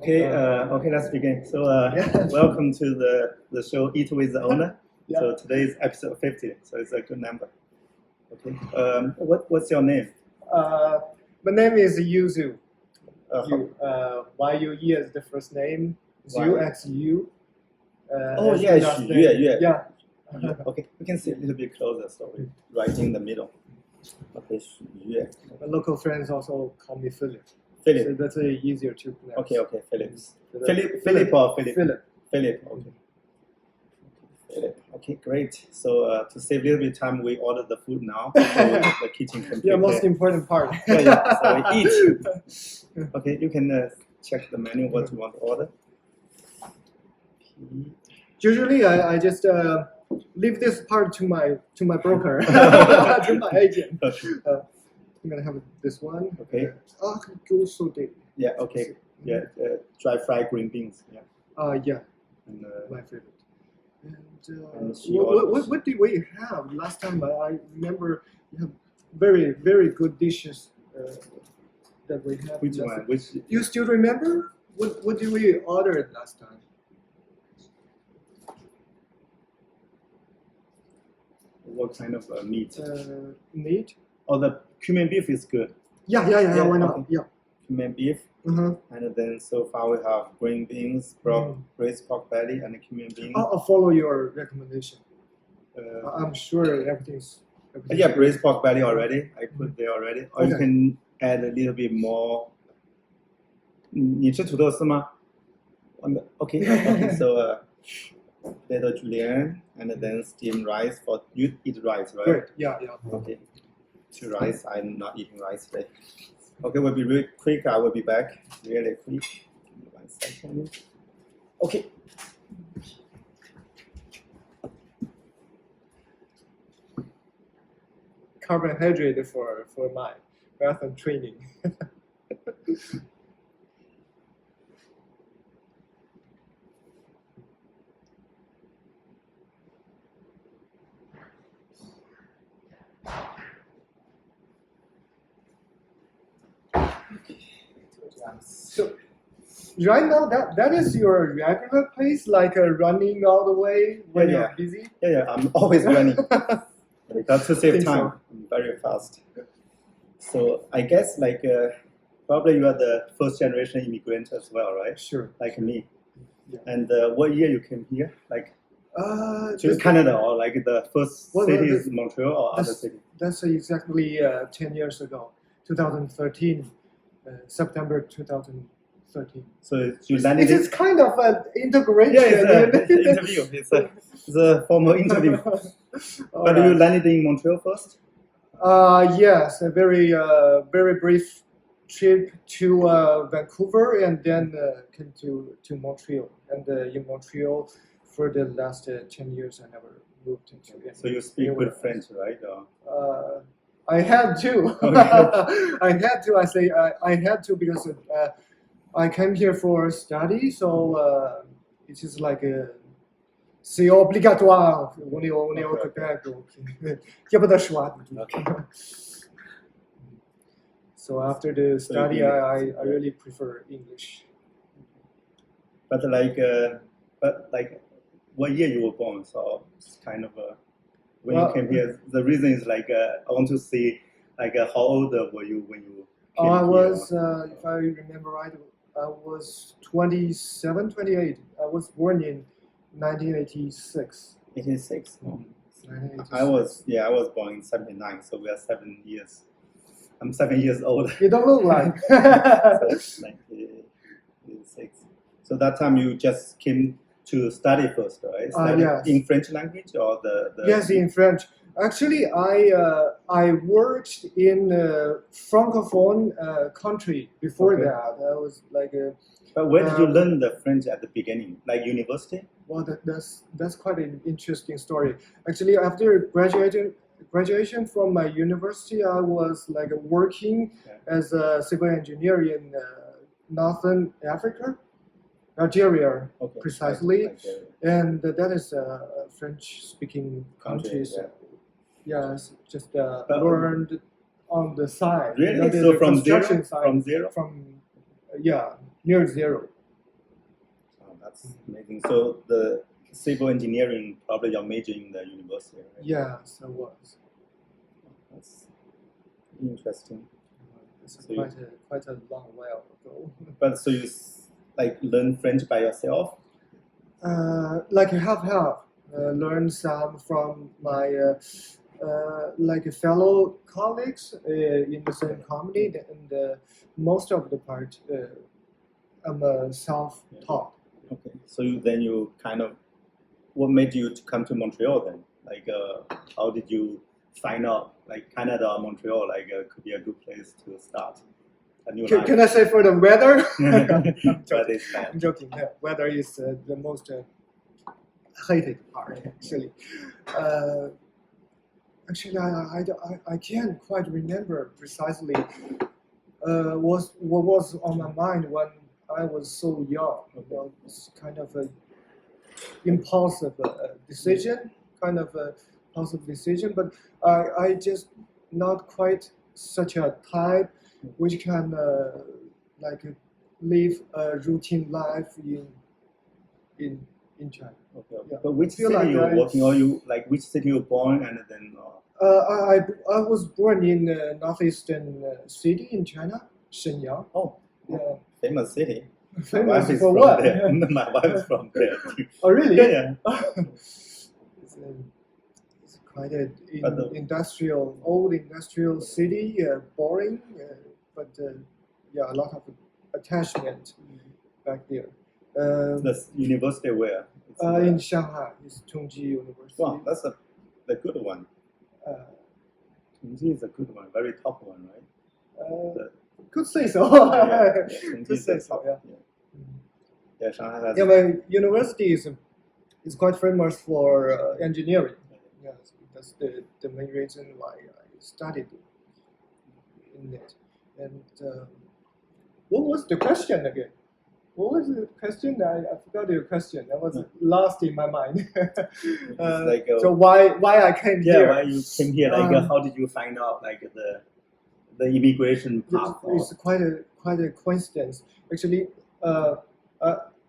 Okay, let's begin. So, welcome to the show Eat with the Owner. Yeah. So today is episode 50, so it's a good number. Okay. What's your name? My name is Yue Xu. Yue. Yue is the first name. Yue. Xu. Oh yeah, Yue. Yeah. Okay, we can see a little bit closer. So right in the middle. Okay, Yue. My local friends also call me Philip. Philip. So that's easier to pronounce. Okay, Phillips. Philip or Philip? Philip. Philip. Okay. Philip. Okay, great. So to save a little bit of time, we order the food now. So the kitchen can prepare. Yeah, most important part. Yeah. So we eat. Okay, you can check the menu what you want to order. Usually, I just leave this part to my broker, to my agent. I'm gonna have this one. Okay. Yeah. Okay. Yeah. Dry fried green beans. Yeah. Yeah. And, my favorite. and What did we have last time? I remember you have very, very good dishes that we had. which one? Which? You still remember? What did we order last time? What kind of meat? Meat? Oh, the cumin beef is good. Yeah. Why not? Okay. Yeah. Cumin beef. And then so far we have green beans, braised pork belly, and cumin beans. I'll follow your recommendation. I'm sure everything's Yeah, braised pork belly already. I put there already. Or you can add a little bit more. 你吃土豆丝吗? Okay. So little julienne and then steamed rice. For you eat rice, right? Great. Yeah. Okay. To rice, I'm not eating rice today. Okay, we'll be really quick. I will be back really quick. 1 second. Okay. Carbohydrate for my marathon training. So right now that is your regular pace, like running all the way when you're busy? Yeah, I'm always running. That's to save time. So. I'm very fast. So I guess probably you are the first generation immigrant as well, right? Sure. Like me. Yeah. And what year you came here? To Canada, or the first city is Montreal or other city? That's exactly 10 years ago, 2013, September 2013. So you landed. It's kind of an integration. Yeah, it's an interview. It's a formal interview. But you landed in Montreal first? Yes, a very brief trip to Vancouver, and then came to Montreal. And in Montreal, for the last 10 years, I never moved into. So you speak good French, right? I had to. I had to. I had to because I came here for study, so it is like c'est obligatoire. On est au Québec, donc il n'y a pas de choix. Okay. So after the study, I really prefer English. But what year you were born? So it's kind of when you came here. The reason is I want to see how old were you when you came here? I was, if I remember right, I was 27, 28. I was born in 1986. 86. Oh. 1986. I was born in 79. So we are 7 years. I'm 7 years old. You don't look like. So 1986. So that time you just came to study first, right? Yes. In French language or the Yes, in French. Actually, I worked in a francophone country before that. I was But where did you learn the French at the beginning? Like university? Well, that's quite an interesting story. Actually, after graduation from my university, I was working as a civil engineer in Northern Africa. Algeria, precisely, and that is a French-speaking country. So, yes, just learned on the side. Really? The So from construction zero? side, From zero? From near zero. that's amazing. So the civil engineering, probably your major in the university, right? Yes, I was. That's interesting. It's So quite a long while ago. But so you like learn French by yourself? Like half. Learn some from my like fellow colleagues in the same company, and most of the part I'm self-taught. Okay. So then you kind of, what made you to come to Montreal then? Like, how did you find out like Canada or Montreal could be a good place to start a new life? Can I say for the weather? But it's bad. I'm joking. Yeah, weather is the most hated part actually. Actually, I can't quite remember precisely what was on my mind when I was so young. It's kind of a impulsive decision, but I just not quite such a type which can like live a routine life in China. Okay. Yeah. But which Feel city like you were working, or you like which city you were born and then? I was born in northeastern city in China, Shenyang. Oh, Yeah. famous city. My Famous wife is for from what? there. My wife is from there too. Oh, really? Yeah. It's quite an But old industrial city, boring, but yeah, a lot of attachment back there. The university where? It's In Shanghai, it's Tongji University. Wow, that's the good one. Uh, Tongji is a good one, very top one, right? could say so. Tongji Could is say the so. top. Yeah. Yeah, Shanghai has. Yeah, my university is quite famous for engineering. Yes, that's the main reason why I studied in it. And what was the question again? What was the question? I forgot your question. I was lost in my mind. So why I came here? Yeah, why you came here? How did you find out the immigration path? It's quite a coincidence. Actually,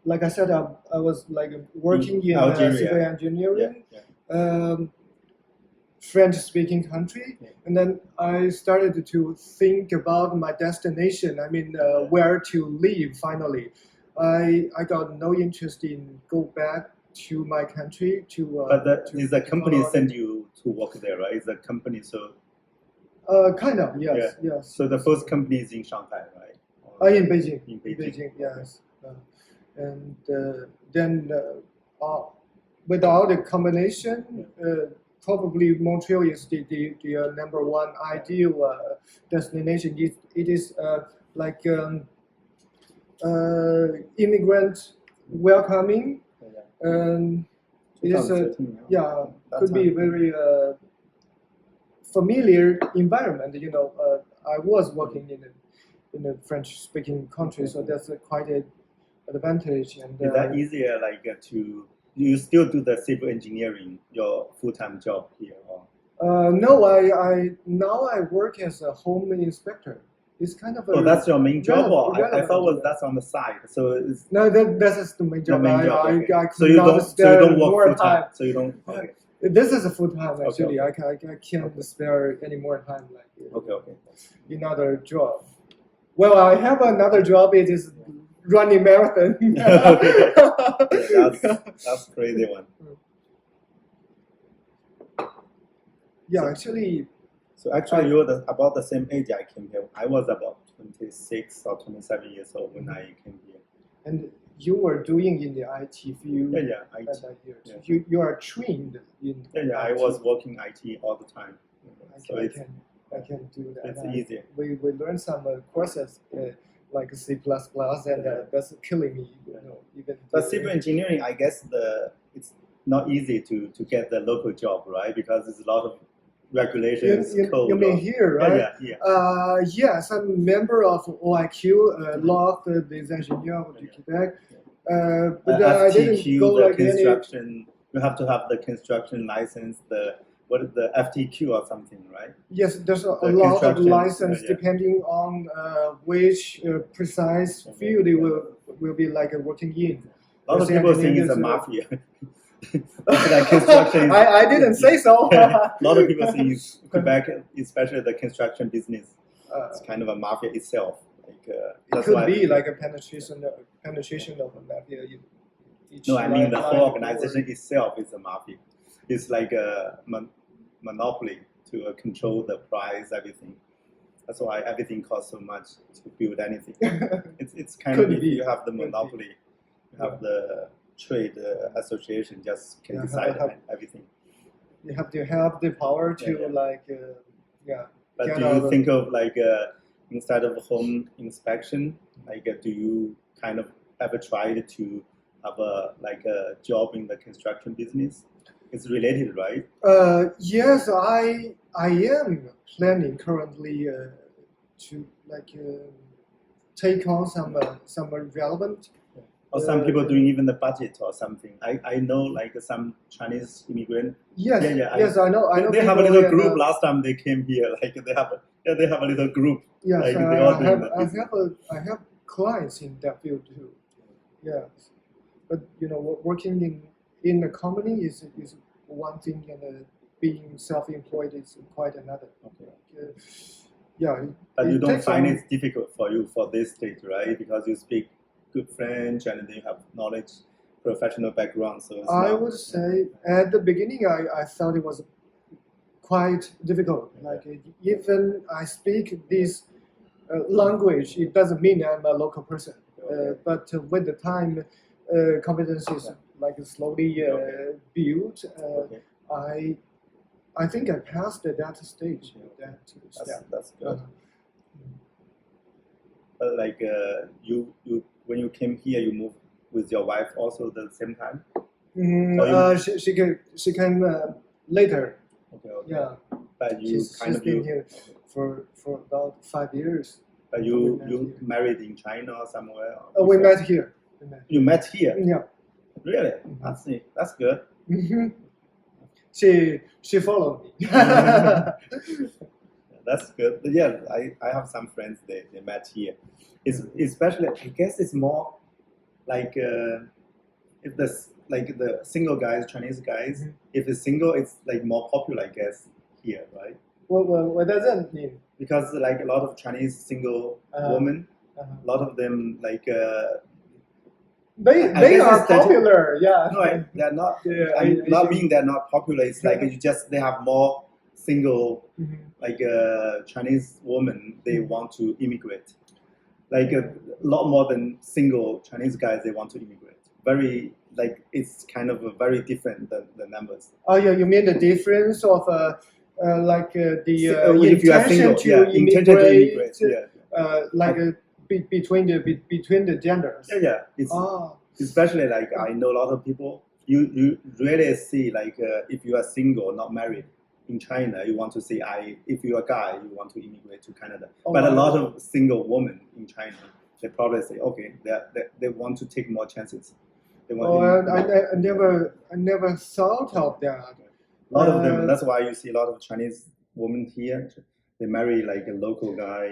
like I said, I was like working in Algeria. civil engineering, Yeah. French-speaking country, and then I started to think about my destination. I mean, where to live. Finally, I got no interest in go back to my country to. But is the company send you to work there, right? Is the company so? Kind of, yes, Yeah. yes. So the first company is in Shanghai, right? In Beijing. In Beijing. Yes. And then without a combination, probably Montreal is the number one ideal destination. It is like immigrant welcoming. It is could be very familiar environment. You know, I was working in a French-speaking country, so that's quite an advantage. And is that easier? To you still do the civil engineering, your full-time job here? Or? No, I now I work as a home inspector. It's kind of a that's your main job, or I thought relevant. that's on the side. So it's No, that is the main job. okay. I So you don't work more full-time. time. So you don't. Okay. This is a full time actually. Okay. I can't spare any more time Okay. in other job. Well, I have another job. It is running marathon. Okay. That's crazy one. Yeah, actually. So actually, you were about the same age I came here. I was about 26 or 27 years old when I came here. And you were doing in the IT field. Yeah, IT. Yeah. You are trained in. Yeah, I was working IT all the time. I can do that. It's easier. We learned some courses like C++, and that's killing me. You know, even. But civil engineering, I guess it's not easy to get the local job, right? Because there's a lot of regulations. You mean here, right? Yeah. Yes, I'm a member of OIQ, Law des Ingénieurs du Québec. But I didn't go like construction. You have to have the construction license. What is the FTQ or something, right? Yes, there's a lot of license depending on which precise field it will be like working in. A lot of people think it's a Engineering mafia. Like construction. I didn't say so. A lot of people think it's Quebec, especially the construction business, it's kind of a mafia itself. Like, It that's could why, be like a penetration of a mafia. No, I mean the whole organization itself is a mafia. It's like a monopoly to control the price, everything. That's why everything costs so much to build anything. It's kind Could of if be. you have the monopoly, you have the trade association just can decide everything. You have to have the power to But get do out you of- think of like instead of home inspection, like do you kind of ever tried to have a job in the construction business? It's related, right? Yes, I am planning currently to take on some relevant. Or some people doing even the budget or something. I know like some Chinese immigrant. Yes, Yeah, yes, I know. They have a people little in, group last time they came here. Like they have a little group. Yes, like they all doing the I business. have clients in that field too. Yes, but working in a company is one thing, and being self-employed is quite another. Okay. Yeah. But you don't takes find on- it difficult for you for this stage, right? Because you speak good French and then you have knowledge, professional background. So it's I not, would say at the beginning I thought it was quite difficult. Like even I speak this language, it doesn't mean I'm a local person. But with the time, competence is like slowly built. Okay. I think I passed that stage. That step. That's good. But like you when you came here, you moved with your wife also at the same time. She came later. Okay. Yeah, But you she's been here for about 5 years. But you married in China or somewhere? Or We before? met here. You met here? Yeah. Really? That's good. She followed me. That's good. But yeah, I have some friends they met here. It's especially I guess it's more like if the single guys, Chinese guys, if it's single, it's like more popular, I guess, here, right? What does that mean? Because like a lot of Chinese single women, a lot of them like They guess are it's that- popular. Yeah. no, they're not. Yeah, I'm I not see. mean they're not popular. It's like you just they have more single like Chinese women. They want to immigrate, like a lot more than single Chinese guys. They want to immigrate. Very like it's kind of very different the numbers. Oh yeah, you mean the difference of if you are single, intention to immigrate, between the genders. Yeah. It's especially like I know a lot of people. You really see like if you are single, not married in China, you want to say if you're a guy, you want to immigrate to Canada. But a lot of single women in China, they probably say okay, they want to take more chances. They want I never thought of that. a lot of them. That's why you see a lot of Chinese women here. They marry like a local guy.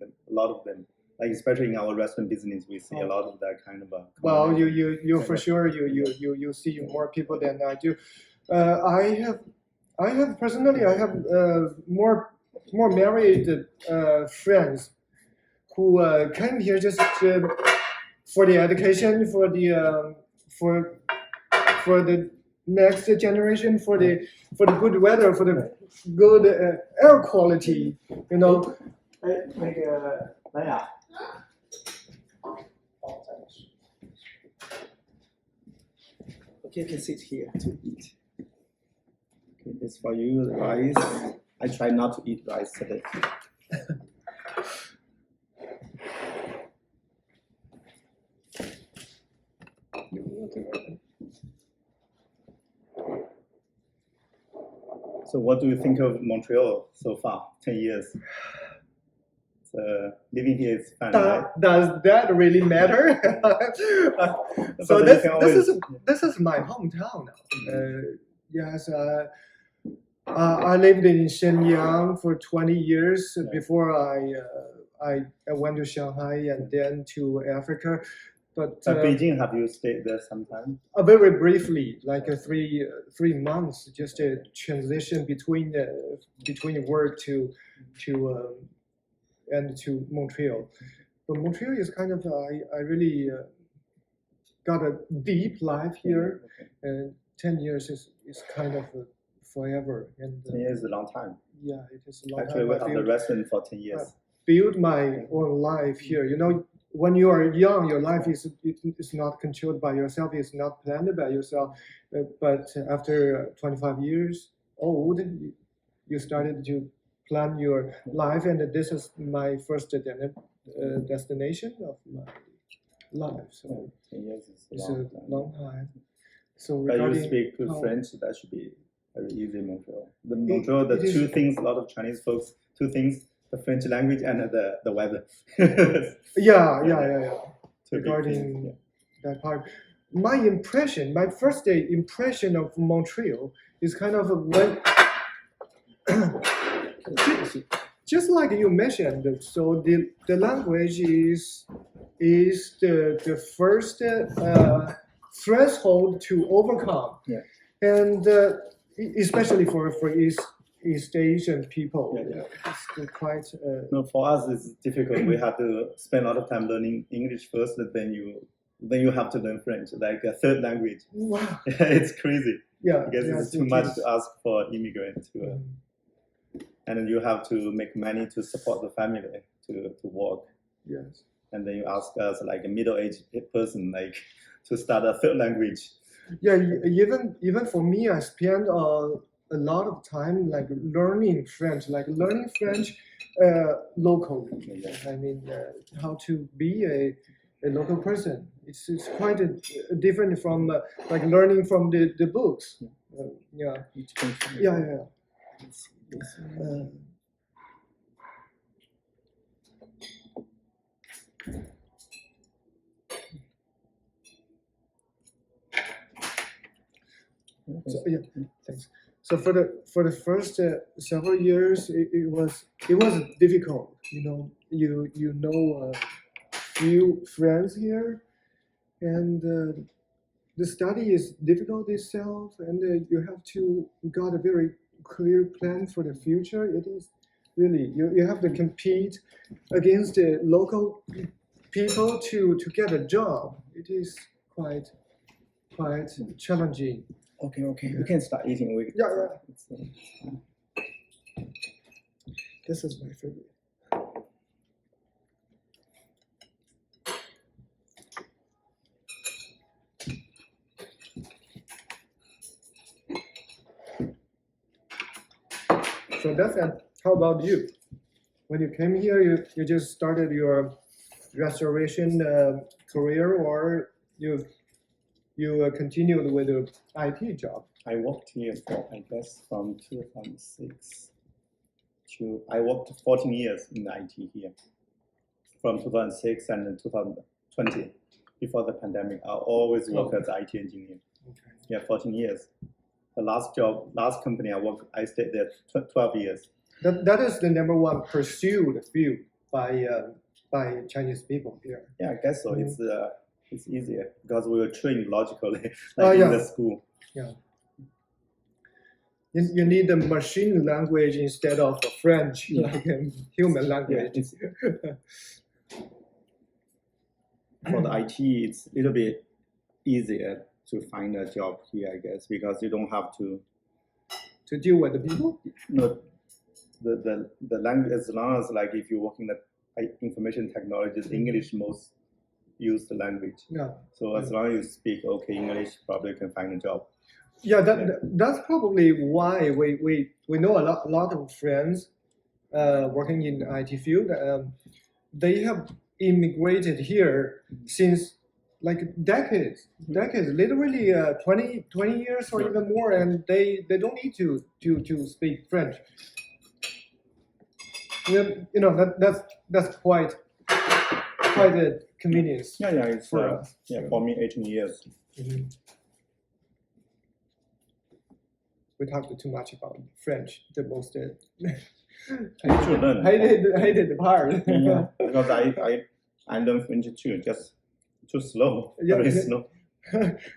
A lot of them. Like especially in our restaurant business, we see a lot of that kind of. Well, you for sure you see more people than I do. I have personally I have more married friends who came here just for the education, for the next generation, for the good weather, for the good air quality. Okay, you can sit here to eat. Okay, this for you, the rice. I try not to eat rice today. So what do you think of Montreal so far? 10 years. Living here is fun, right? Does that really matter? So But you can always- this is my hometown now. Yes, I lived in Shenyang for 20 years before I went to Shanghai and then to Africa. But Beijing, have you stayed there sometime? very briefly, like 3 months, just a transition between work to and to Montreal. But Montreal is kind of I really got a deep life here, and 10 years is kind of forever. And 10 years is a long time. yeah, it is a long Actually, time. we have the restaurant for 10 years. Build my own life here. You know, when you are young, your life is not controlled by yourself. It's not planned by yourself. But after 25 years old, you started to plan your life, and this is my first destination of my life. So 10 years is it's a a long time. So But you regarding speak good how- French, that should be very easy in Montreal. The It- Montreal, the it is- two things, a lot of Chinese folks, two things, the French language and the weather. yeah. Two big Regarding things, yeah. that part, my first day impression of Montreal is kind of when, just like you mentioned. So the language is the first threshold to overcome, Yeah. and especially for East Asian people, Yeah. it's quite. No, for us it's difficult. We have to spend a lot of time learning English first, then you have to learn French, like a third language. Wow. It's crazy. Yeah, Because yes, it's too it much is. to ask for immigrants to, and then you have to make money to support the family to work. Yes. And then you ask us like a middle-aged person like to start a third language. Yeah, even for me, I spend a lot of time like learning French locally. Yeah. I mean, how to be a local person. It's quite different from like learning from the books. Yeah. Each country. Yeah. So, yeah, thanks. So for the first several years, it was difficult. You know few friends here, and the study is difficult itself, and you have to got a very clear plan for the future. It is really you have to compete against the local people to get a job. It is quite challenging. Okay. We can start eating. Yeah. It's, This is my favorite. So that's it. How about you? When you came here, you just started your restoration career, or you continued with the IT job? I worked here for, I guess, from 2006 to, I worked 14 years in IT here. From 2006 and 2020, before the pandemic, I always worked as IT engineer. Okay. Yeah, 14 years. The last company I worked, I stayed there 12 years. That is the number one pursued field by Chinese people here. Yeah, I guess so. It's easier because we were trained logically, yeah. in the school. Yeah. You need the machine language instead of the French, like human language. For the IT, it's a little bit easier to find a job here, I guess, because you don't have to deal with the people. No, the language, as long as like if you work in the information technologies, English most used language. Yeah. So as long as you speak okay English, probably you can find a job. Yeah, that's probably why we know a lot of friends working in the IT field. They have immigrated here since like decades, literally 20 years or even more, and they don't need to speak French. That's quite a convenience. Yeah, it's for us. for me 18 years. Mm-hmm. We talked too much about French, the most should learn. hated part. Yeah, because I learned French too, just too slow. Yeah, Very yeah. slow.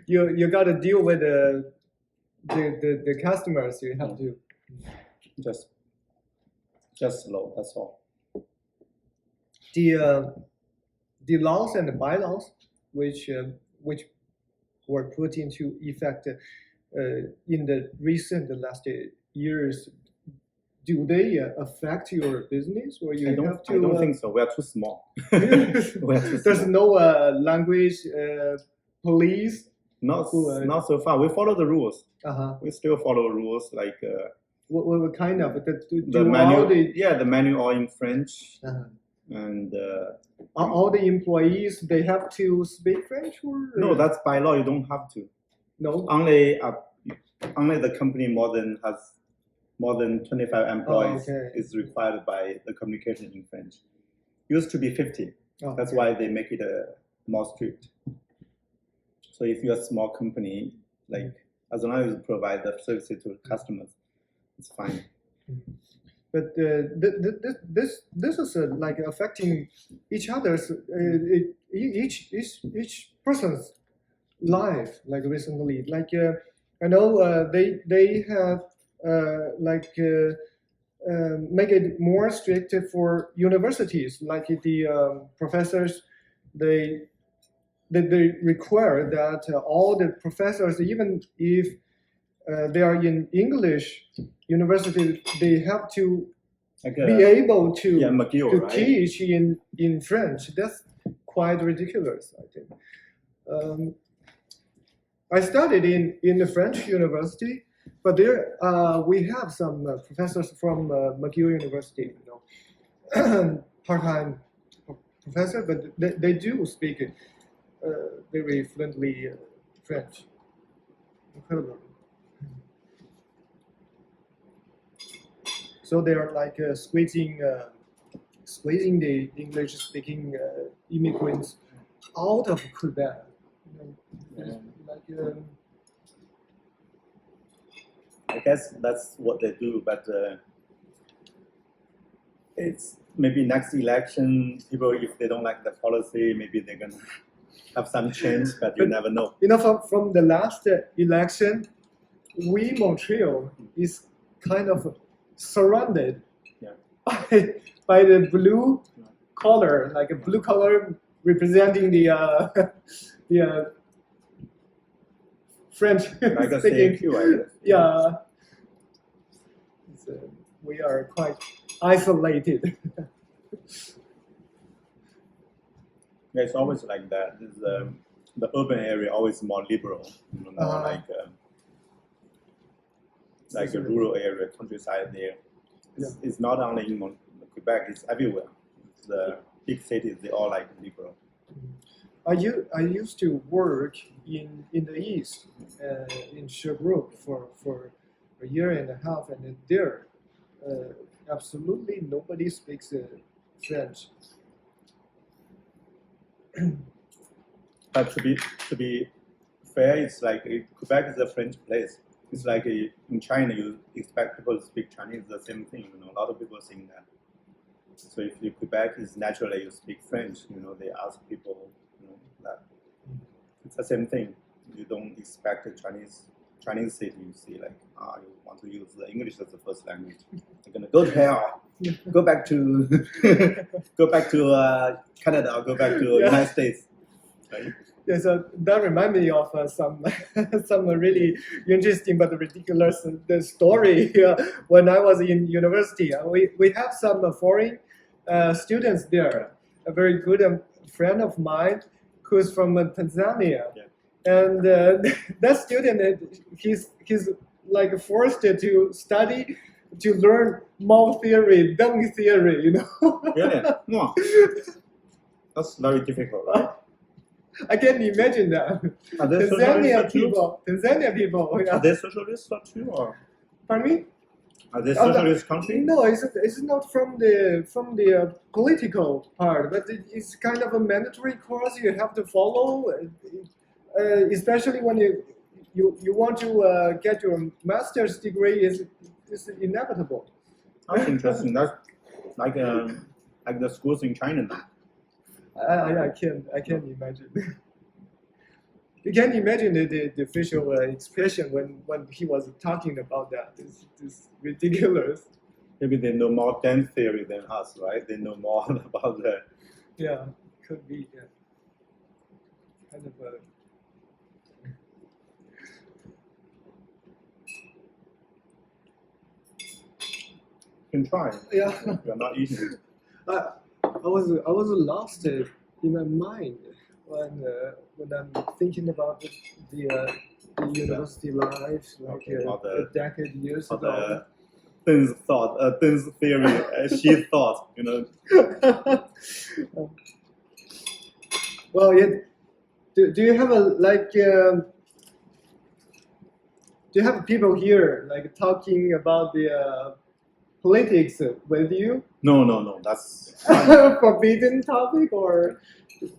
You got to deal with the customers. You have to. Just slow. That's all. The laws and the bylaws which were put into effect in the last years, do they affect your business, or you have to? I don't think so. We are too small. We are too There's small. no language police. Not so far. We follow the rules. We still follow rules like What kind of the menu? The menu all in French. And all the employees, they have to speak French, or no? That's by law. You don't have to. No. Only the company has more than 25 employees is required by the communication in French. Used to be 50. That's why they make it more strict. So if you're a small company, like as long as you provide the services to customers, it's fine. But this is like affecting each other's each person's life. Like recently, like I know they have make it more strict for universities. Like the professors, they require that all the professors, even if they are in English university, they have to be able to, McGill, to right? teach in French. That's quite ridiculous, I think. I studied in the French university, but there we have some professors from McGill University, part-time professor, but they do speak very fluently French. Incredible. So they are like squeezing the English-speaking immigrants out of Quebec. I guess that's what they do, but it's maybe next election, people, if they don't like the policy, maybe they're gonna have some change, but you never know. From the last election, Montreal is kind of surrounded by the blue color, like a blue color representing the French like a speaking. CQ, I guess. Yeah, we are quite isolated. It's always like that. The urban area always more liberal, more like a rural area, countryside there. It's not only in Quebec, it's everywhere. The big cities, they all like liberal. I used to work in the east, in Sherbrooke for a year and a half, and there absolutely nobody speaks French. But to be fair, it's like Quebec is a French place. It's like in China, you expect people to speak Chinese, the same thing. A lot of people saying that. So if Quebec is naturally you speak French, they ask people, that it's the same thing. You don't expect a Chinese city. You see, like, you want to use the English as the first language. You're gonna go to hell. Go back to Canada or go back to United States. Right? Yeah, so that reminds me of some really interesting but ridiculous story. When I was in university, we have some foreign students there. A very good friend of mine who's from Tanzania, and that student he's like forced to study to learn Mao theory, Deng theory. Really? Wow. That's very difficult, right? I can imagine that. Are they Tanzania Tanzania people. Are they socialist too, or? Pardon me? Are they socialist country? No, it's not from the political part, but it's kind of a mandatory course you have to follow, especially when you want to get your master's degree. Is inevitable. That's interesting. That's like the schools in China now. I can't imagine. You can imagine the facial expression when he was talking about that. It's ridiculous. Maybe they know more dance theory than us, right? They know more about the. Yeah, could be. Yeah. Kind of a. You can try. Yeah. You're not eating. I was lost in my mind when I'm thinking about the university life like a decade years ago. Deng's thought, Deng's theory, she thought, you know. Well, yeah. Do you have do you have people here like talking about the politics with you? No, that's Forbidden topic, or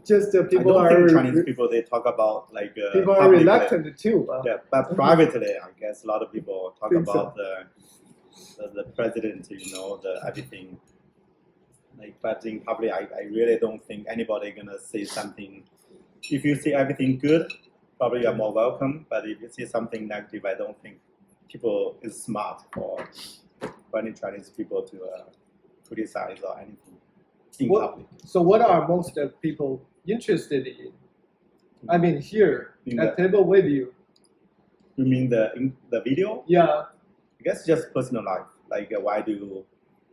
just people I don't are think Chinese people they talk about like people are publicly. reluctant too. Yeah, but privately, I guess a lot of people talk Think about the president, you know, the everything. Like, but in public, I really don't think anybody gonna say something. If you see everything good, probably you're more welcome. But if you see something negative, I don't think people is smart for any Chinese people to criticize or anything in public. So what are most people interested in? I mean, here at table with you. You mean the video? Yeah. I guess just personal life. Like why do you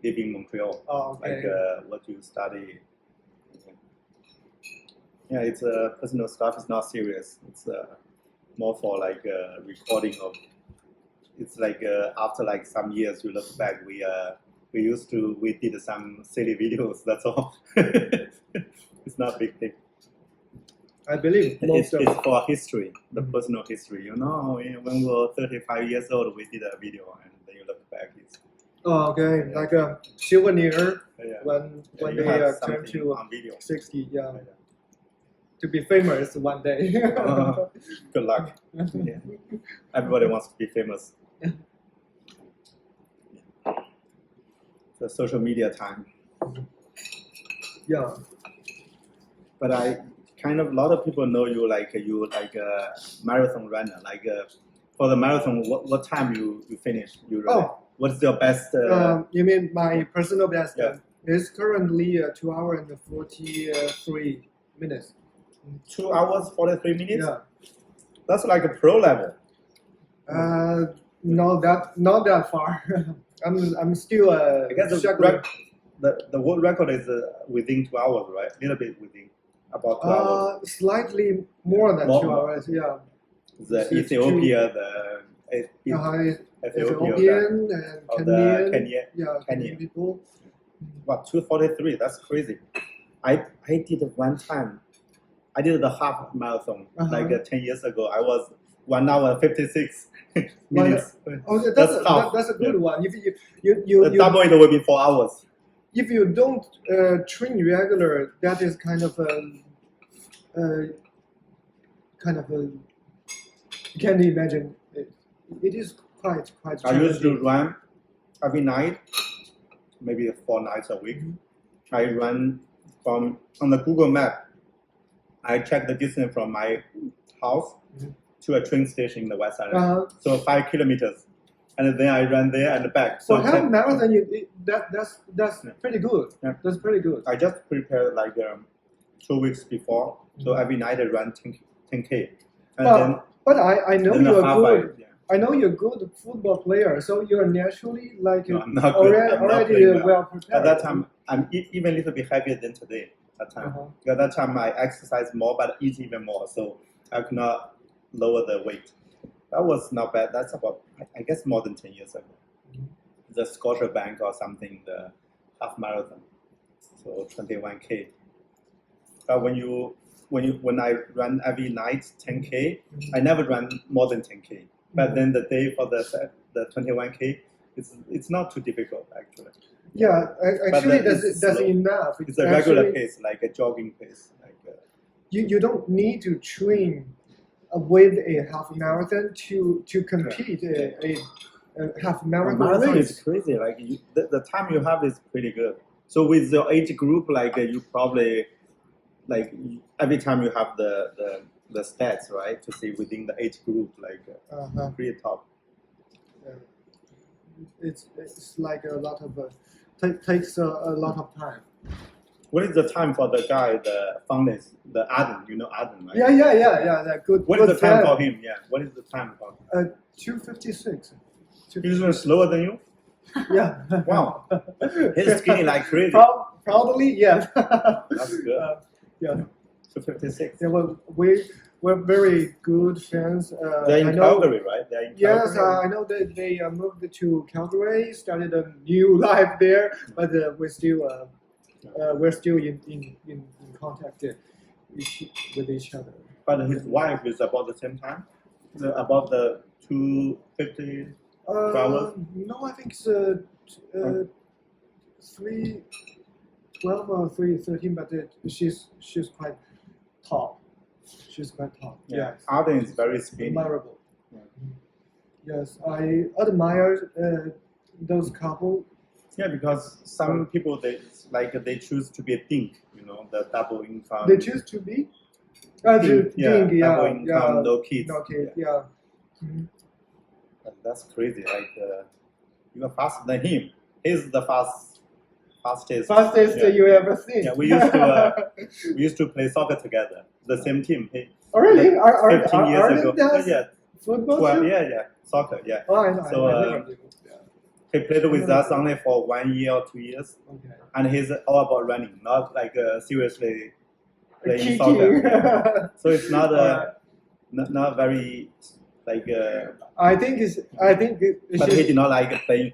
live in Montreal? Oh, okay. Like what do you study? Yeah, it's personal stuff. It's not serious. It's more for like recording of. It's like after like some years you look back, we did some silly videos. That's all. It's not a big thing. I believe it's for history, the personal history. You know, when we were 35 years old, we did a video, and then you look back. It's okay, like a souvenir when they turn to on video. 60. Yeah. To be famous one day. Good luck. Yeah. Everybody wants to be famous. The social media time. Yeah. But a lot of people know you like a marathon runner. Like for the marathon, what time you finish? You run? Oh. What's your best? You mean my personal best? Yeah. It's currently 2 hours and 43 minutes. 2 hours 43 minutes. Yeah. That's like a pro level. Not that far. I'm still I guess the world record is within 2 hours, right? A little bit within, about 2 hours. Slightly more than 2 hours. Yeah. The Ethiopia, Ethiopian and Kenyan people. What, 2:43? That's crazy. I did one time. I did the half marathon like 10 years ago. I was 1 hour 56 minutes. Oh, that's a good one. If you double it will be 4 hours. If you don't train regular, that is kind of a you can't imagine. It is quite. I used to run every night, maybe 4 nights a week. I run on the Google map. I check the distance from my house to a train station in the west side. So 5 kilometers, and then I run there and back. So half marathon, that's pretty good. Yeah. That's pretty good. I just prepared like 2 weeks before, so every night I run 10K. And but I know you're good. Yeah. I know you're a good football player, so you're naturally like no, I'm not good. already well prepared. At that time, I'm even a little bit heavier than today. At that time, I exercise more, but eat even more, so I could not lower the weight. That was not bad. That's about, I guess, more than 10 years ago. The Scotiabank or something, the half marathon, so 21K. But when I run every night 10K, I never run more than 10K. But then the day for the 21K, it's not too difficult actually. Yeah, actually that's enough. It's a regular pace, like a jogging pace. Like you don't need to train with a half marathon to compete a half marathon race. Is crazy. Like the time you have is pretty good. So with your age group, like you probably like every time you have the stats, right, to see within the age group, like pretty top. It's like a lot of takes a lot of time. What is the time for the guy, the founders, the Adam? You know Adam, right? Yeah. That good. What is the time for him? Yeah. What is the time for him? 2:56. He's even slower than you. Yeah. Wow. He's skinny like crazy. Probably, yeah. That's good. Yeah. 2:56. Yeah, well, we're very good fans. They're in Calgary, right? They're in Yes, Calgary. I know that they moved to Calgary, started a new life there, but we're still in contact with each other. But his wife is about the same time, about the 2:50 hours. No, I think it's 3:12 or 3:13, but she's quite tall. She's quite tall. Yeah. Arden is very skinny. Admirable. Yeah. Yes, I admire those couple. Yeah, because some people they choose to be a dink, you know, the double income. They choose to be. Double income, no kids. No kids. Yeah. That's crazy. Like you are faster than him. He's the fastest you ever seen. Yeah, we used to play soccer together. The same team. Oh really? 15 years ago. Yeah. Football 12, too? yeah, soccer, yeah. Oh, I know. So, I never knew. Yeah. He played with us only for 1 year or 2 years, Okay. and he's all about running, not like seriously playing Kicking. soccer. Yeah. So it's not not very like. I think it's. But he did not like playing.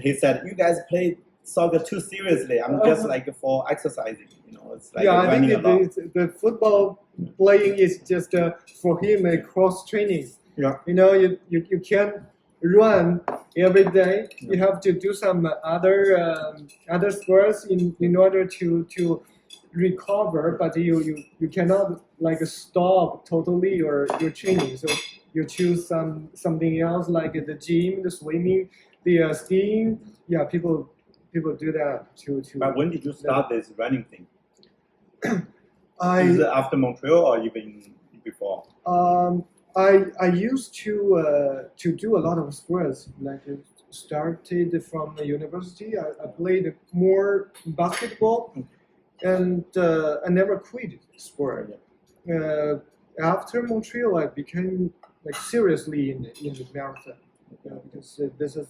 He said, "You guys play soccer too seriously. I'm just like for exercising, you know. It's like I running think a lot." the football playing is just for him a cross training. Yeah. You know, you can't run every day. Yeah. You have to do some other sports in order to recover, but you cannot like stop totally your training. So you choose something else like the gym, the swimming, the skiing. Yeah, people do that to. But when did you start this running thing? I Is it after Montreal or even before? I used to do a lot of sports. Like started from the university. I played more basketball, and I never quit sport. After Montreal, I became like seriously in the marathon because this is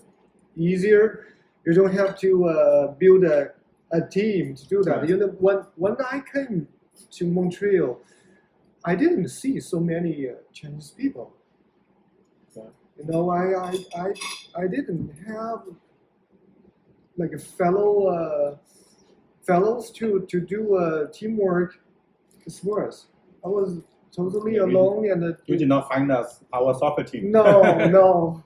easier. You don't have to build a team to do that. Right. You know, when I came to Montreal, I didn't see so many Chinese people. Yeah. You know, I didn't have like a fellows to do teamwork sports. I was totally alone and You did not find us our soccer team. no.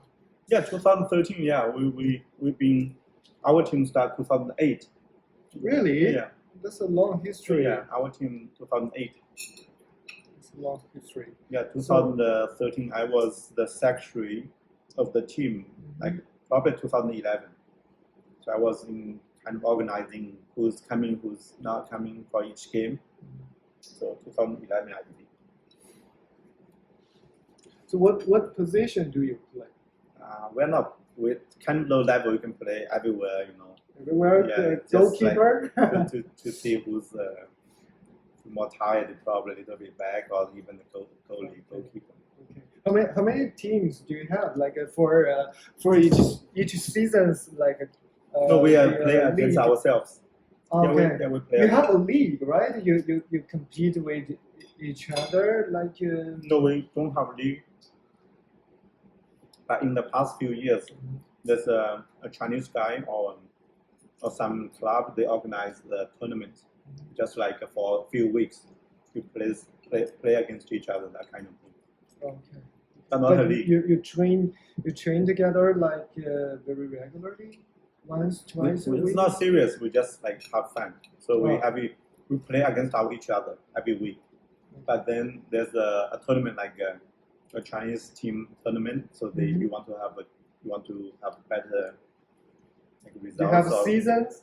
Yeah, 2013. Yeah, we've been our team started 2008. Really? Yeah. That's a long history. Yeah, our team 2008. It's a long history. Yeah, 2013. I was the secretary of the team, like probably 2011. So I was in kind of organizing who's coming, who's not coming for each game. So 2011, I believe. So what position do you play? We're not with kind of low level. You can play everywhere, you know. Everywhere, Yeah, just goalkeeper. to see who's more tired, probably a little bit back, or even the goalkeeper. Okay. How many teams do you have? Like for each seasons, like. No, we play against league? ourselves. Okay. Yeah, we play. You have a league, right? You compete with each other, like. No, we don't have league. But in the past few years, there's a Chinese guy or some club, they organize the tournament, just like for a few weeks. You play against each other, that kind of thing. Okay. But not a But league. you train together like very regularly, once, twice a week. It's not serious. We just like have fun. So Oh. we play against each other every week. But then there's a tournament like a Chinese team tournament. So you want to have better like results. You have seasons.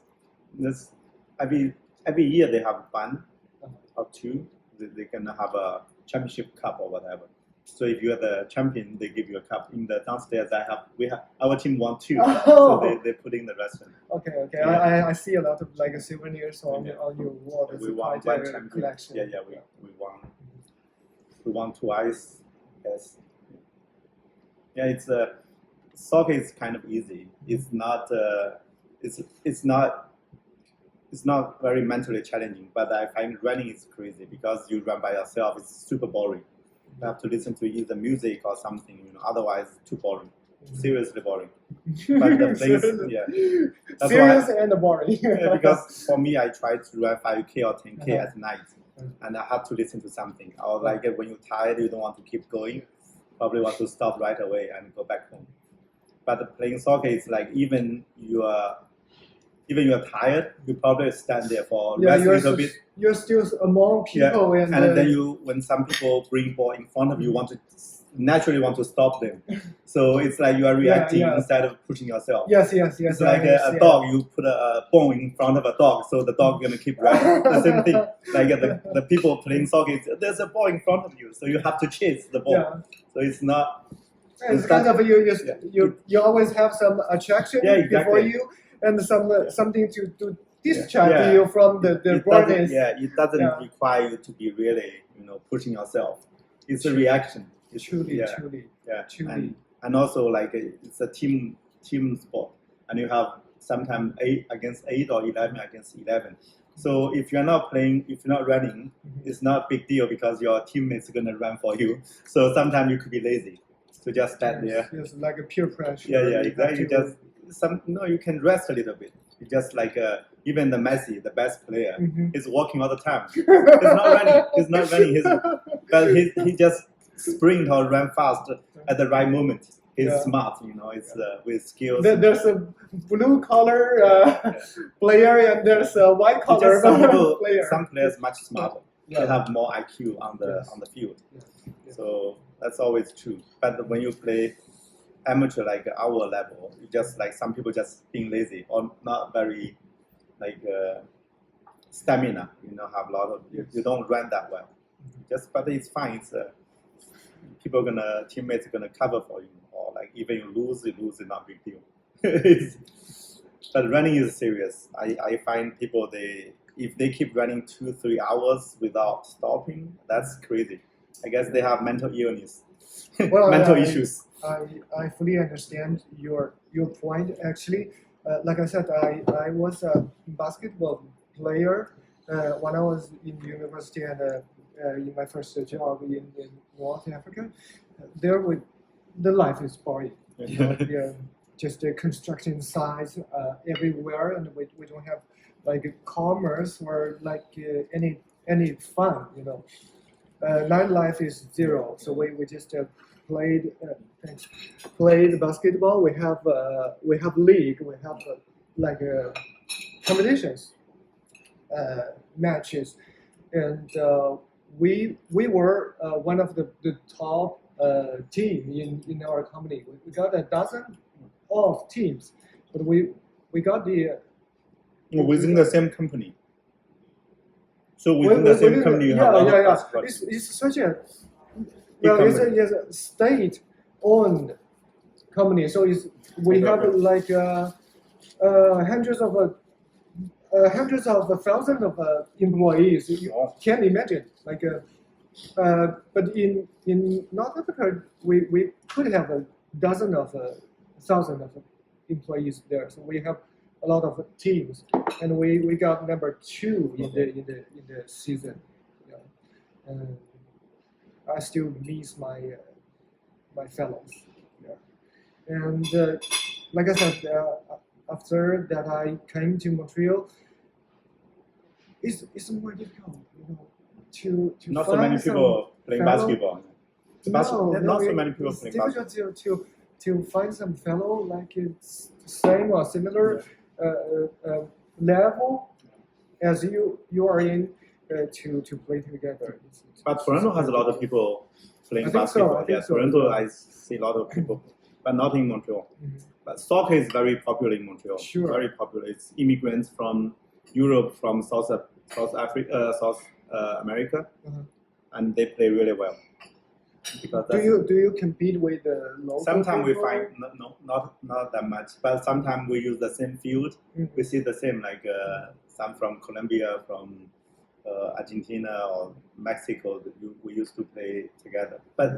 This every year they have fun or two, they can have a championship cup or whatever. So if you are the champion, they give you a cup. In the downstairs, our team won 2, so they put in the restaurant. Okay. Yeah. I see a lot of like souvenirs on Yeah. on your wall. It's We won quite one a champion. collection. Yeah, we won. We won twice. Yes. Yeah, it's soccer is kind of easy. It's not. It's not very mentally challenging, but I find running is crazy because you run by yourself. It's super boring. You have to listen to either music or something, otherwise too boring. Seriously boring. But the place, yeah. That's Serious why and boring. yeah, because for me, I try to run 5K or 10K at night, and I have to listen to something. Or like when you're tired, you don't want to keep going, probably want to stop right away and go back home. But playing soccer is like even you're tired, you probably stand there for rest a little bit. You're still among people, and then when some people bring ball in front of you, naturally want to stop them. So it's like you are reacting instead of pushing yourself. Yes. It's like a dog. You put a bone in front of a dog, so the dog gonna keep running. The same thing. Like the people playing soccer, there's a ball in front of you, so you have to chase the ball. Yeah. So it's not. It's kind of you always have some attraction before you and something to distract you from the burdens. It doesn't require you to be really pushing yourself. It's a reaction. It's, Truly. And also like it's a team sport, and you have sometimes 8 against 8 or 11 against 11. So if you're not playing, if you're not running, it's not a big deal because your teammates are gonna run for you. So sometimes you could be lazy to just stand there. It's like a peer pressure. Yeah, exactly. You can rest a little bit. It's just like even the Messi, the best player, is walking all the time. He's not running. But he just sprint or run fast at the right moment. He's smart, It's with skills. There's a blue collar player and there's a white collar player. Some players much smarter. They have more IQ on the field. So that's always true. But when you play amateur like our level, you just like some people just being lazy or not very like stamina. Have a lot of you don't run that well. But it's fine. It's teammates are gonna cover for you, or like even you lose, it's not a big deal. But running is serious. I find people if they keep running 2-3 hours without stopping, that's crazy. I guess they have mental illness, mental issues. I fully understand your point. Actually, like I said, I was a basketball player when I was in university and in my first job in North Africa. The life is boring. Just the construction sites everywhere, and we don't have like commerce or like any fun. Nightlife is zero. So we just played basketball. We have league. We have competitions, matches, and we were one of the top team in our company. We got a dozen of teams, but we got the within the same company. So within the same company, you have It's such a it's a state-owned company. So we have like hundreds of thousands of employees. You can't imagine but in North Africa, we could have a dozen of thousands of employees there. So we have a lot of teams, and we got number 2 in the season. And I still miss my fellows. And like I said, after that I came to Montreal, it's more difficult, to not so many people playing basketball. Not so many people playing basketball. It's difficult to find some fellow like it's same or similar level as you are in to play together. But Toronto has a lot of people playing basketball. Toronto, I see a lot of people, but not in Montreal. But soccer is very popular in Montreal. Sure. Very popular. It's immigrants from Europe, from South Africa, South America, Uh-huh. and they play really well. Because Do you compete with the local sometimes we people? find not that much, but sometimes we use the same field. Mhm. We see the same, like some from Colombia, from Argentina or Mexico. We used to play together, but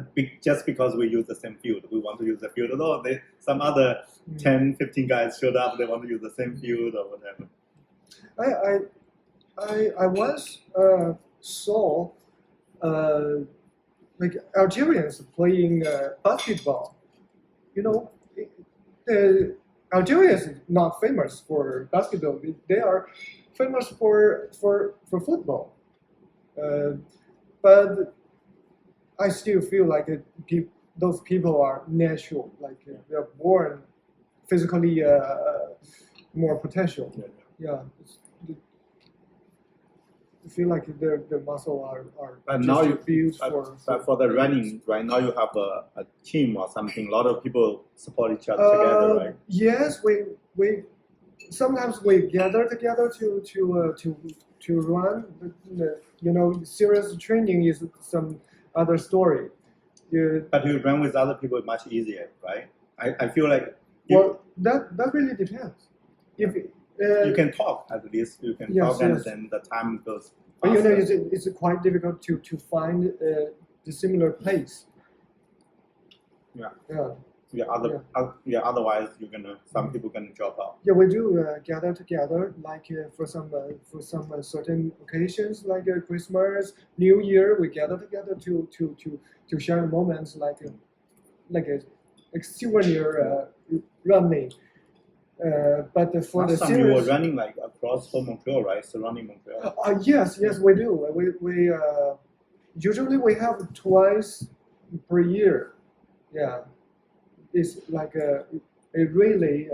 just because we use the same field, we want to use the field. No, some other 10, 15 guys showed up. They want to use the same field or whatever. I once saw like Algerians playing basketball. You know, Algeria is not famous for basketball. They are famous for football. But I still feel like those people are natural. Like they're born physically more potential. Yeah. I feel like their muscle are But just now built but for the running, right now you have a team or something. A lot of people support each other together, right? Yes, we sometimes we gather together to run. But, you know, serious training is some other story. But you run with other people much easier, right? I feel like Well, that really depends. If you can talk at least. You can Yes, talk, and yes. then the time goes but you know, faster. it's quite difficult to find the similar pace. Yeah. Yeah. Otherwise, some people gonna drop out. Yeah, we do gather together, like for some certain occasions, like Christmas, New Year. We gather together to share moments, like a souvenir running. But for the Last time you were serious, running like across whole Montreal, right? Surrounding Montreal. yes, we do. We usually we have twice per year. Yeah, it's like a really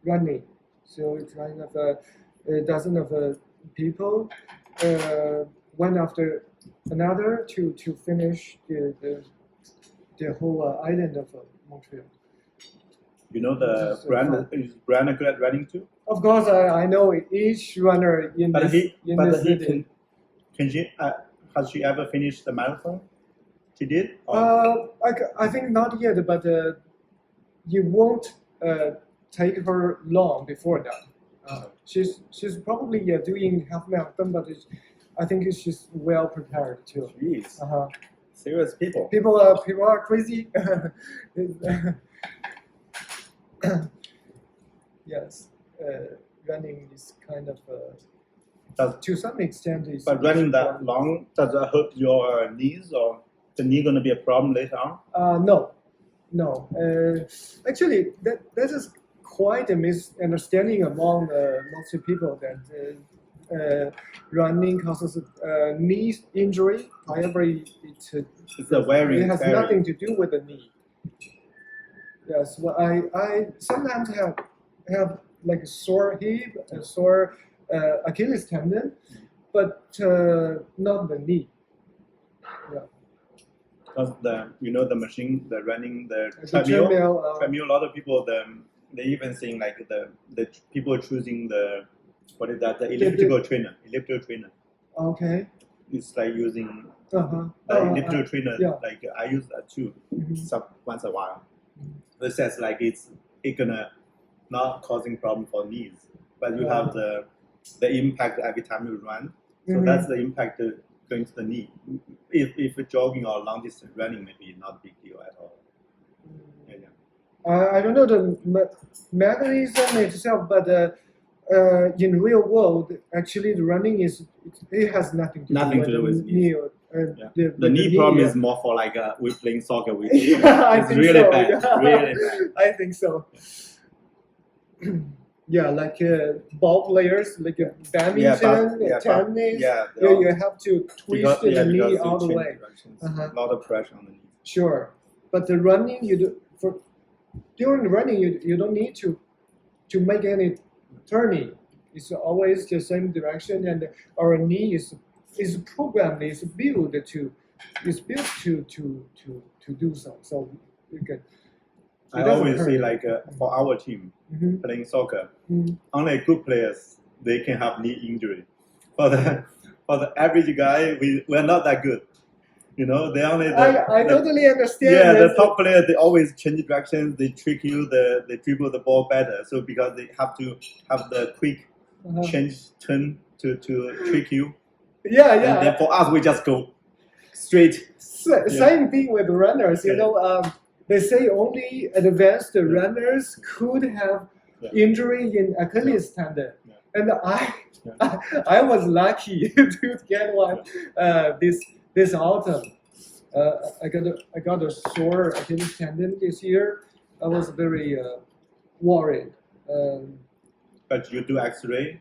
running. So it's kind of a dozen of people, one after another to finish the whole island of Montreal. You know the This is brand fun. is Brand good at running too. Of course, I know each runner in But this city. can she has she ever finished the marathon? She did. I think not yet, but you won't take her long before that. She's probably doing half marathon, but I think she's well prepared too. Jeez, Uh-huh. serious people. People are crazy. Yes, running is kind of to some extent is. But running that long, does it hurt your knees, or the knee gonna be a problem later on? No. Actually, that is quite a misunderstanding among lots of people that running causes knee injury. However, It's a wearing. it has nothing to do with the knee. Yes, well, I sometimes have like a sore hip, a sore Achilles tendon, but not the knee. Yeah. Because the machine, the running, the The treadmill, treadmill, a lot of people they even saying like the people choosing the elliptical trainer. Okay. It's like using Uh-huh. the elliptical trainer. Yeah. Like I use that too, Mhm. once a while. It says like it gonna not causing problem for knees, but you have the impact every time you run. So Mhm. that's the impact going to the knee. If jogging or long distance running, maybe not big deal at all. Yeah. I don't know the mechanism itself, but in real world, actually, the running it has nothing to do with the knee. The knee problem is more for like we're playing soccer. I It's think really so. bad. Yeah. Really bad. I think so. Yeah, like ball players, like badminton, tennis. You have to twist the knee all the way. A lot of pressure on the knee. Sure, but the running during running you don't need to make any turning. It's always the same direction, and our knee is programmed, is built to do so. So we can. I always say like for our team playing soccer, only good players they can have knee injury. for the average guy, we're not that good. You know, they only I totally understand. yeah, this. the top players, they always change directions, they trick you, they dribble the ball better. So because they have to have the quick change turn to trick you. Yeah, And then for us, we just go straight. Same thing with runners. You know, they say only advanced runners could have injury in Achilles tendon, and I was lucky to get one this autumn. I got a sore Achilles tendon this year. I was very worried. But you do X-ray.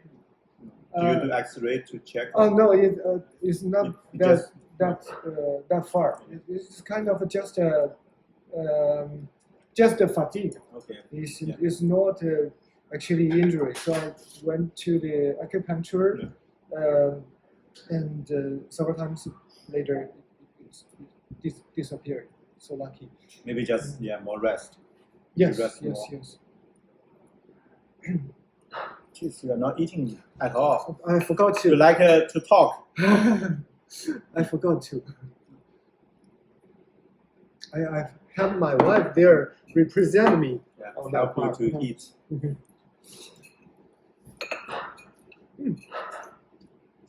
Do you do X-ray to check? Oh no, it's not that far. It's kind of just a fatigue. Okay. It's not actually injury. So I went to the acupuncture, and several times later it disappeared. So lucky. Maybe just more rest. Yes, rest yes, more. yes. Jeez, you are not eating at all. I forgot to. You like to talk. I forgot to. I have my wife there represent me. Yeah, on help that you part. to eat.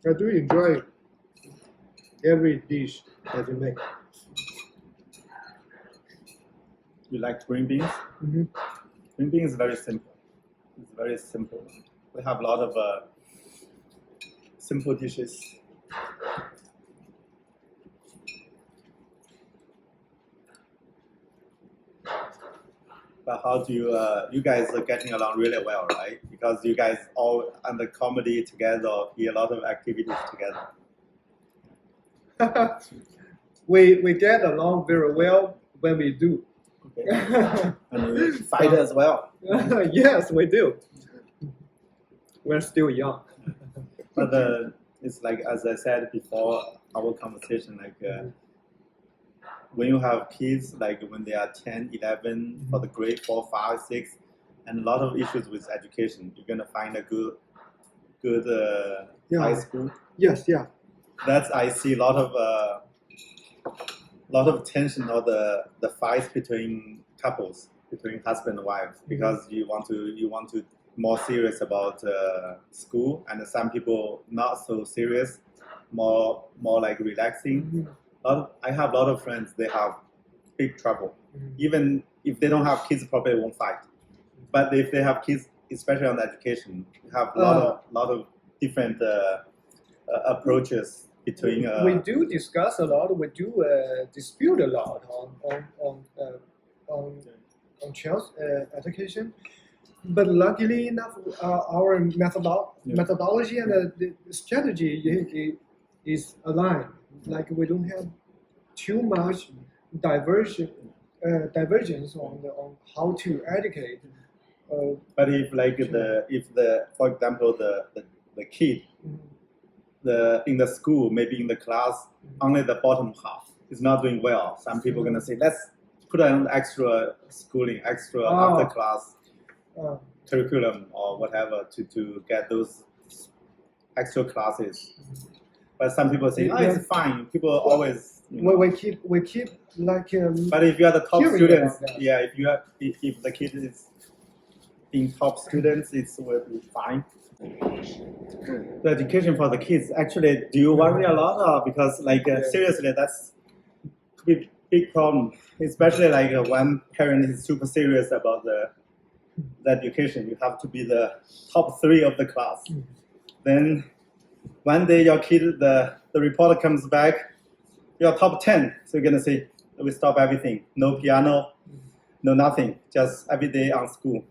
I do enjoy every dish that you make. You like green beans? Mm-hmm. Green beans is very simple. It's very simple. We have a lot of simple dishes. But how do you guys are getting along really well, right? Because you guys all under comedy together, do a lot of activities together. We get along very well when we do. Okay. And you fight as well. Yes, we do. We're still young. But it's like, as I said before, our conversation, like when you have kids, like when they are 10, 11, for the grade 4, 5, 6, and a lot of issues with education, you're going to find a good high school. Yes, yeah. That's, I see a lot of tension or the fights between couples, between husband and wife, because you want to more serious about school, and some people not so serious, more like relaxing. I have a lot of friends, they have big trouble. Even if they don't have kids, probably won't fight. But if they have kids, especially on education, you have a lot of different approaches between. We do discuss a lot. We do dispute a lot on child's education. But luckily enough, our methodology and the strategy is aligned. Like we don't have too much divergence on how to educate. But if for example the kid in the school, maybe in the class, only the bottom half is not doing well, some people are gonna say, let's put on extra schooling, extra after class curriculum or whatever to get those extra classes. But some people say, it's fine. People always. We keep like. But if you are the top students, if the kid is in top students, it will be fine. The education for the kids, actually, do you worry a lot? Because seriously, that's could be big problem. Especially like one parent is super serious about the education. You have to be the top 3 of the class. Then one day your kid, the report comes back, you're top 10. So you're gonna say, we stop everything. No piano, no nothing. Just every day on school.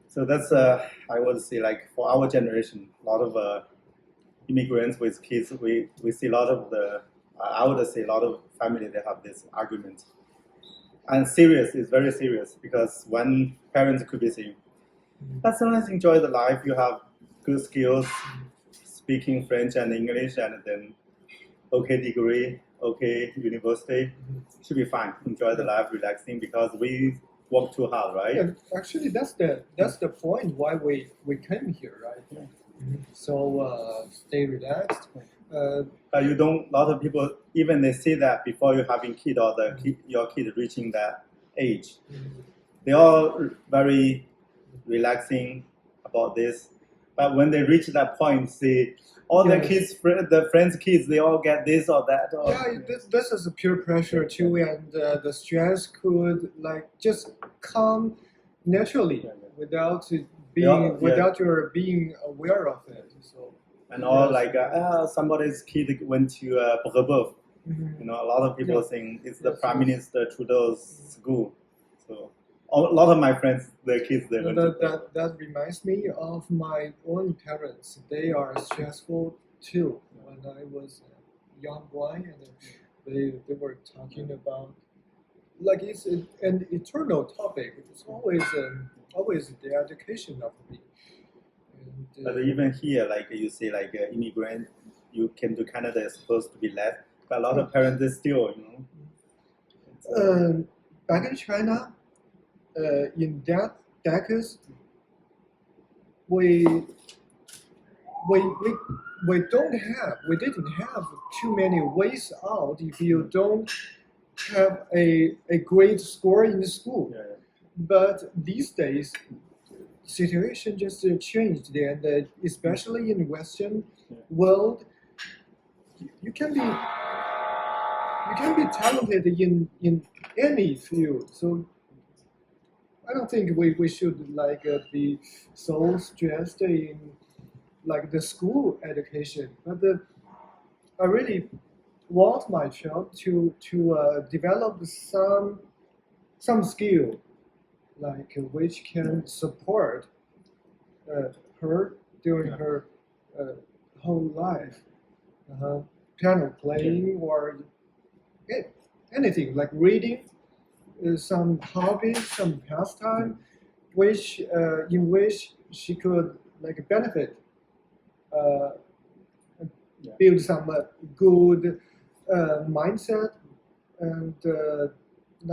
So that's I would say, like for our generation, a lot of immigrants with kids. We see a lot of I would say a lot of family, they have this argument. And serious is very serious, because one parent could be saying, let's enjoy the life. You have good skills, speaking French and English, and then okay degree, okay university, should be fine. Enjoy the life, relaxing, because we work too hard, right? Yeah, actually, that's the point why we came here, right? So stay relaxed. But you don't. A lot of people, even they say that before you having kid or your kid reaching that age, they all very relaxing about this. But when they reach that point, see all the kids, the friends' kids, they all get this or that. Or, this is a pure pressure too, and the stress could like just come naturally without your being aware of it. So. And all like somebody's kid went to Brebeuf. You know, a lot of people think it's the Prime Minister Trudeau's school. So a lot of my friends, their kids, they went to that reminds me of my own parents. They are stressful too. When I was a young boy, and they were talking about like it's an eternal topic. It's always the education of me. But even here, like you say, like immigrant, you came to Canada, is supposed to be less. But a lot of parents they still, you know. Back in China, in that decades, we didn't have too many ways out if you don't have a great score in the school. But these days, situation just changed, and especially in the Western world, you can be talented in any field. So I don't think we should like be so stressed in like the school education. But I really want my child to develop some skill like which can support her during her whole life, piano playing or anything like reading, some hobby, some pastime, which in which she could like benefit, build some good mindset and. So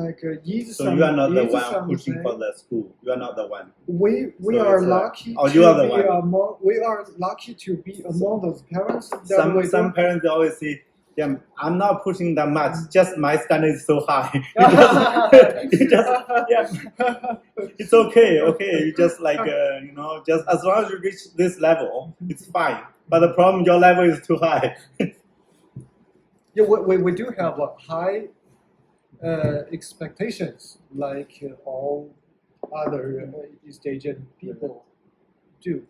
you are not the one pushing for the school. You are not the one. We are lucky. You are the one. We are lucky to be among those parents. Some parents always say, "Yeah, I'm not pushing that much. Just my standard is so high. It's okay. Okay, you just like you know, just as long as you reach this level, it's fine. But the problem, your level is too high." Yeah, we do have a high. Expectations like all other East Asian people do.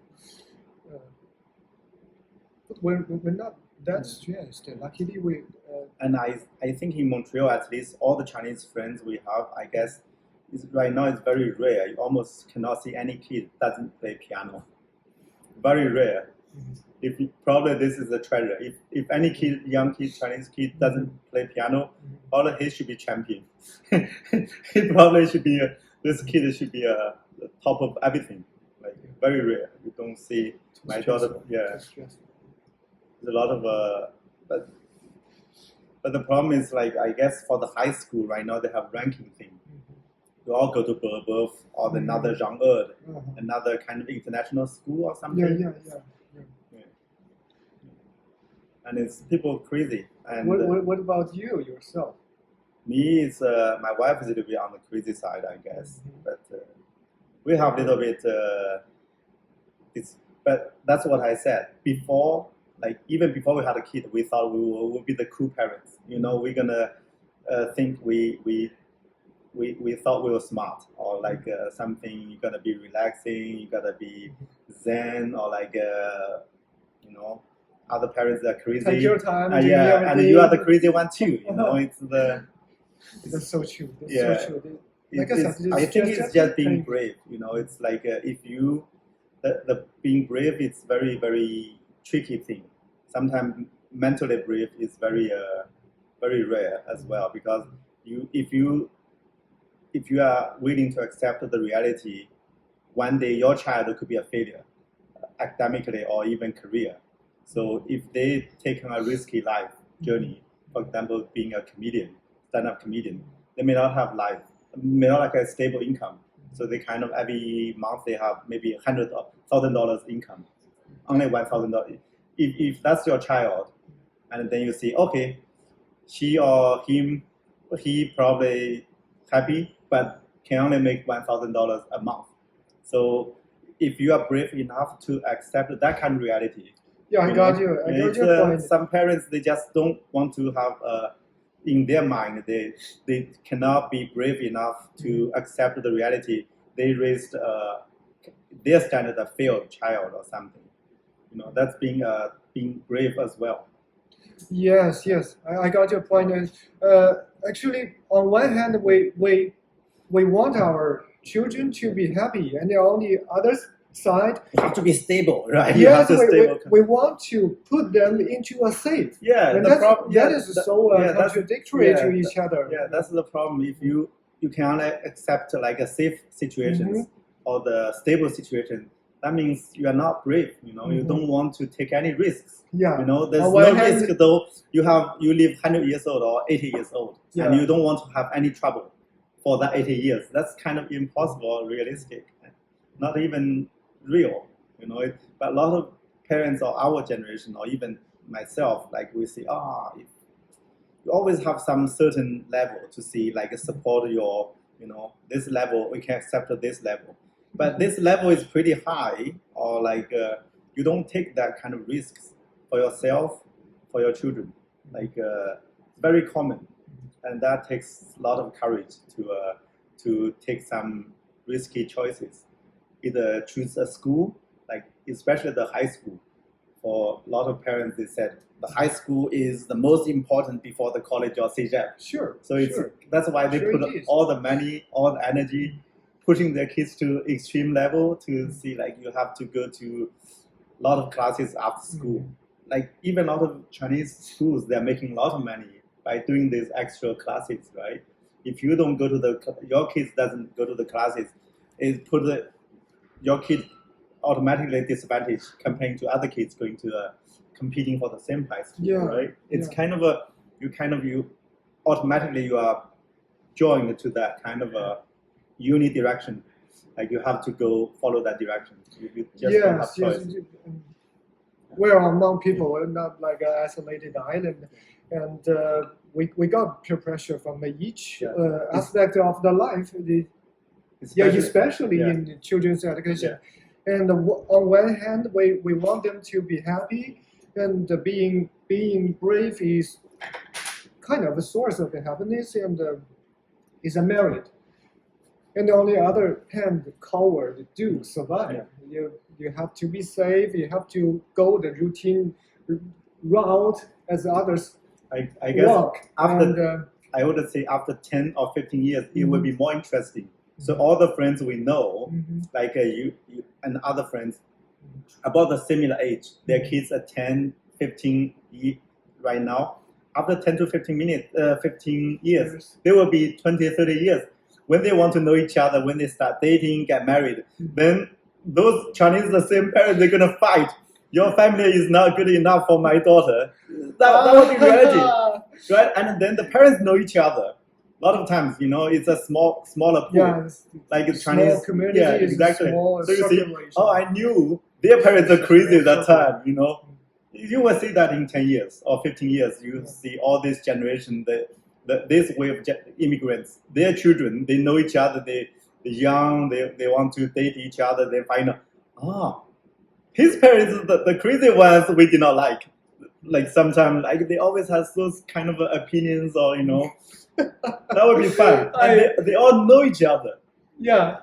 But we're not that stressed. Luckily, we. And I think in Montreal, at least all the Chinese friends we have, I guess, right now it's very rare. You almost cannot see any kid doesn't play piano. Very rare. If probably this is a treasure. If any kid, young kid, Chinese kid doesn't play piano, probably he should be champion. He probably should be this kid should be the top of everything. Like very rare. You don't see my daughter. Yeah, there's a lot of but the problem is like I guess for the high school right now they have ranking thing. You all go to Brebeuf or another genre, another kind of international school or something. Yeah. And it's people crazy. And what about you yourself? Me, it's my wife is a little bit on the crazy side, I guess. But we have a little bit. But that's what I said before. Like even before we had a kid, we thought we would be the cool parents. You know, we're gonna think we thought we were smart or like something. You're gonna be relaxing. You gotta be zen or like you know. Other parents are crazy. Take your time. Yeah, and you are the crazy one too. You know, it's the. That's so true. That's so true. I think it's just being brave. You know, it's like if you, the being brave is very very tricky thing. Sometimes mentally brave is very very rare as well because if you are willing to accept the reality, one day your child could be a failure, academically or even career. So if they take on a risky life journey, for example, being a comedian, stand-up comedian, they may not have life, may not like a stable income. So they kind of every month they have maybe $100,000 income. only $1,000. If that's your child, and then you see, okay, she or he probably happy, but can only make $1,000 a month. So if you are brave enough to accept that kind of reality, Yeah, I got you. I got your point. Some parents, they just don't want to have in their mind, they cannot be brave enough to accept the reality. They raised their standard a failed child or something. That's being brave as well. Yes, I got your point. Actually, on one hand, we want our children to be happy, and on the other side, You have to be stable, right? You yes, have to stable. we want to put them into a safe. Yeah, And that is so contradictory to each other. Yeah, that's the problem. If you can only accept like a safe situations or the stable situation, that means you are not brave. You don't want to take any risks. Yeah. There's On no one hand- risk though. You live 100 years old or 80 years old, Yeah. and you don't want to have any trouble for that 80 years. That's kind of impossible or realistic, not even real. But a lot of parents or our generation or even myself, like we say, you always have some certain level to see, like support your, this level, we can accept this level. But this level is pretty high, or like you don't take that kind of risks for yourself, for your children. Like very common, and that takes a lot of courage to take some risky choices. Either choose a school, like especially the high school. For a lot of parents, they said the high school is the most important before the college or CEGEP. Sure. So that's why they put all the money, all the energy, pushing their kids to extreme level to see like you have to go to a lot of classes after school. Like even a lot of Chinese schools, they're making a lot of money by doing these extra classes, right? If you don't go to your kids doesn't go to the classes, it put your kid automatically disadvantaged comparing to other kids going to competing for the same high school, right? It's kind of you automatically you are joined to that kind of a uni direction. Like you have to go follow that direction. You just don't have choice. We're among people. We're not like an isolated island, and we got peer pressure from each aspect of the life. Especially in children's education. And on one hand, we want them to be happy, and being brave is kind of a source of happiness and is a merit. And on the other hand, coward do survive. You have to be safe. You have to go the routine route as others I guess walk. I would say after 10 or 15 years, it will be more interesting. So all the friends we know, like you and other friends, about the similar age, their kids are 10, 15 right now. After 10 to 15 years, they will be 20, 30 years. When they want to know each other, when they start dating, get married, then those Chinese, the same parents, they're going to fight. Your family is not good enough for my daughter. That would be reality, right? And then the parents know each other. A lot of times, it's a smaller pool, like a Chinese community. Yeah, exactly. So you see, I knew their parents are crazy at that time. You will see that in 10 years or 15 years. You see all this generation, this wave of immigrants, their children, they know each other. They're young. They want to date each other. They find out, his parents are the crazy ones we did not like. Like sometimes, like they always have those kind of opinions, or that would be fun. And they all know each other. Yeah.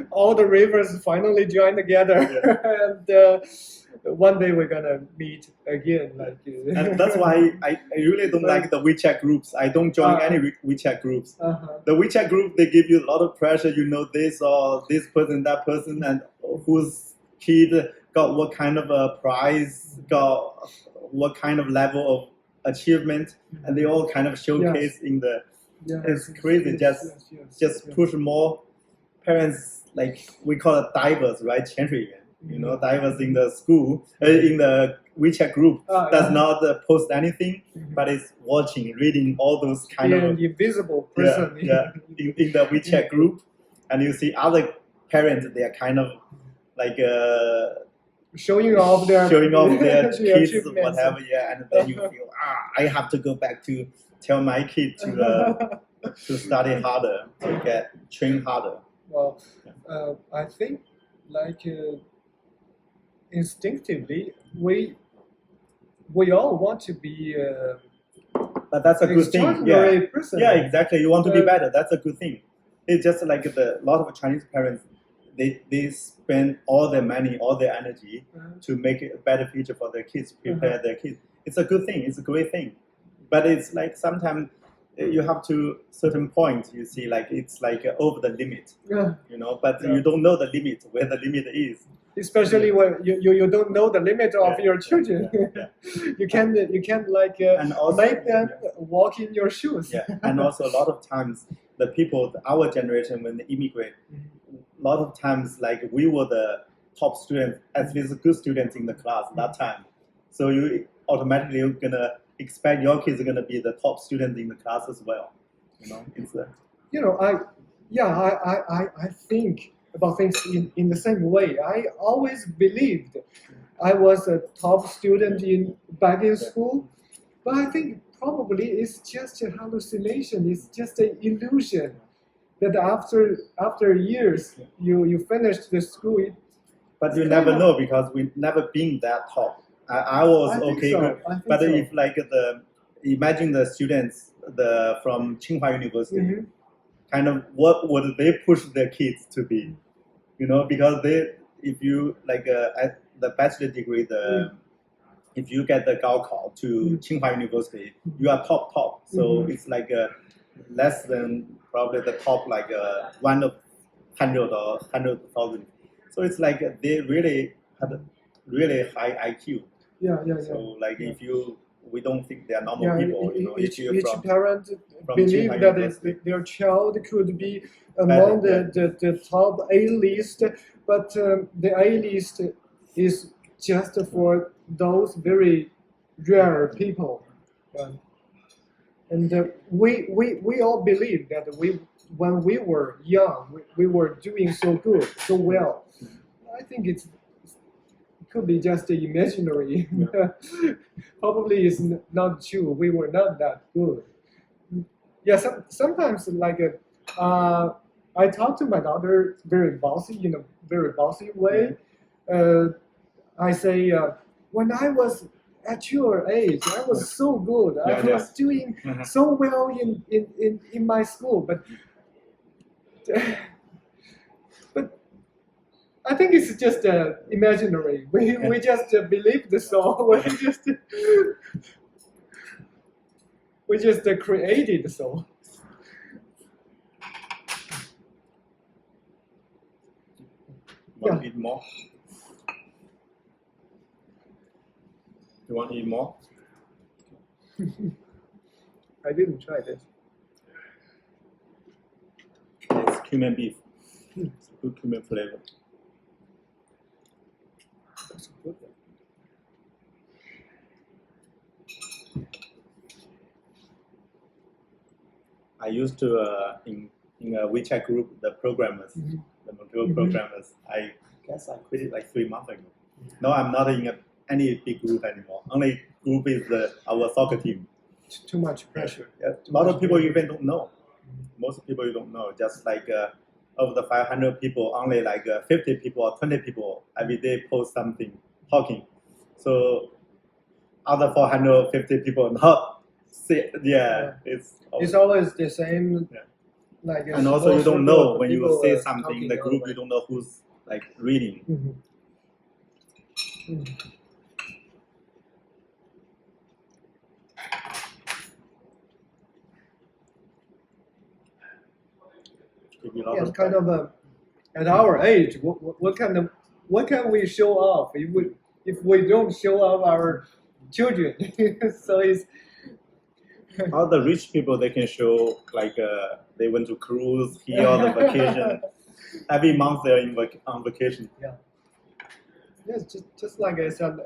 All the rivers finally join together, and one day we're gonna meet again. And that's why I really don't like the WeChat groups. I don't join any WeChat groups. The WeChat group, they give you a lot of pressure. This or this person, that person, and whose kid got what kind of a prize, got what kind of level of achievement, and they all kind of showcase in the. It's crazy. Just push more parents, like we call it divers, right? 潜水员. Divers in the school, in the WeChat group, does not post anything, but is watching, reading all those kind of invisible person. In the WeChat group, and you see other parents, they are kind of like showing off their their their kids, achievements. whatever, yeah, and then you feel I have to go back to tell my kid to study harder, to get train harder. Well, I think like instinctively we all want to be But that's a good thing. extraordinary Yeah, person. yeah, exactly. You want to be Uh, better. That's a good thing. It's just like a lot of Chinese parents, they spend all their money, all their energy to make a better future for their kids, prepare their kids. It's a good thing. It's a great thing. But it's like sometimes you have to certain point. You see, like it's like over the limit, Yeah. you know. But Yeah. you don't know the limit, where the limit is. Especially when you don't know the limit of Yeah, your children. yeah. you can't like And also, make them walk in your shoes. Yeah, and also a lot of times the people, our generation, when they immigrate, a lot of times like we were the top students, at least good students in the class that time. So you automatically are gonna expect your kids are gonna be the top students in the class as well. You know, it's You know, I think about things in the same way. I always believed I was a top student back in school, but I think probably it's just a hallucination. It's just an illusion that after years you finished the school. but you never know because we never been that top. I was I think okay, so. good. I think But so. if like imagine the students from Tsinghua University, Mhm. kind of what would they push their kids to be? You know, because if you like at the bachelor degree, if you get the Gaokao to Tsinghua University, you are top. So it's like less than probably the top, like one of 100 or 100,000. So it's like they really had a really high IQ. Yeah. So like if we don't think they are normal Yeah, people. You know, if each you're from parent from believe Tsinghua that University. their child could be among the top A list, but the A list is just for those very rare people. And we all believe that when we were young, we were doing so good, so well. I think it could be just imaginary. Probably it's not true. We were not that good. Yeah, sometimes like I talk to my daughter very bossy in a very bossy way. I say when I was at your age, I was so good. I was doing so well in my school, but I think it's just imaginary. We just believe the soul. We just created the soul. Want to eat more? You want to eat more? I didn't try this. It's cumin beef. It's good cumin flavor. That's good. I used to in a WeChat group, the programmers, the Montreal programmers. I guess I quit it like 3 months ago. No, I'm not in any big group anymore. Only group is our soccer team. Too much pressure. Yeah, a lot of people even don't know. Most people you don't know. Just like of the 500 people, only like 50 people or 20 people every day post something talking. So other 450 people not say. Yeah, it's always the same. Yeah. Like and also you don't know when you people, say something in the talking group, over. you don't know who's like reading. Yeah, it's kind of at our age, what can we show off if we don't show off our children? So it's All the rich people, they can show like they went to cruise here on a vacation. Every month they're on vacation. Yeah. Yes, just like I said,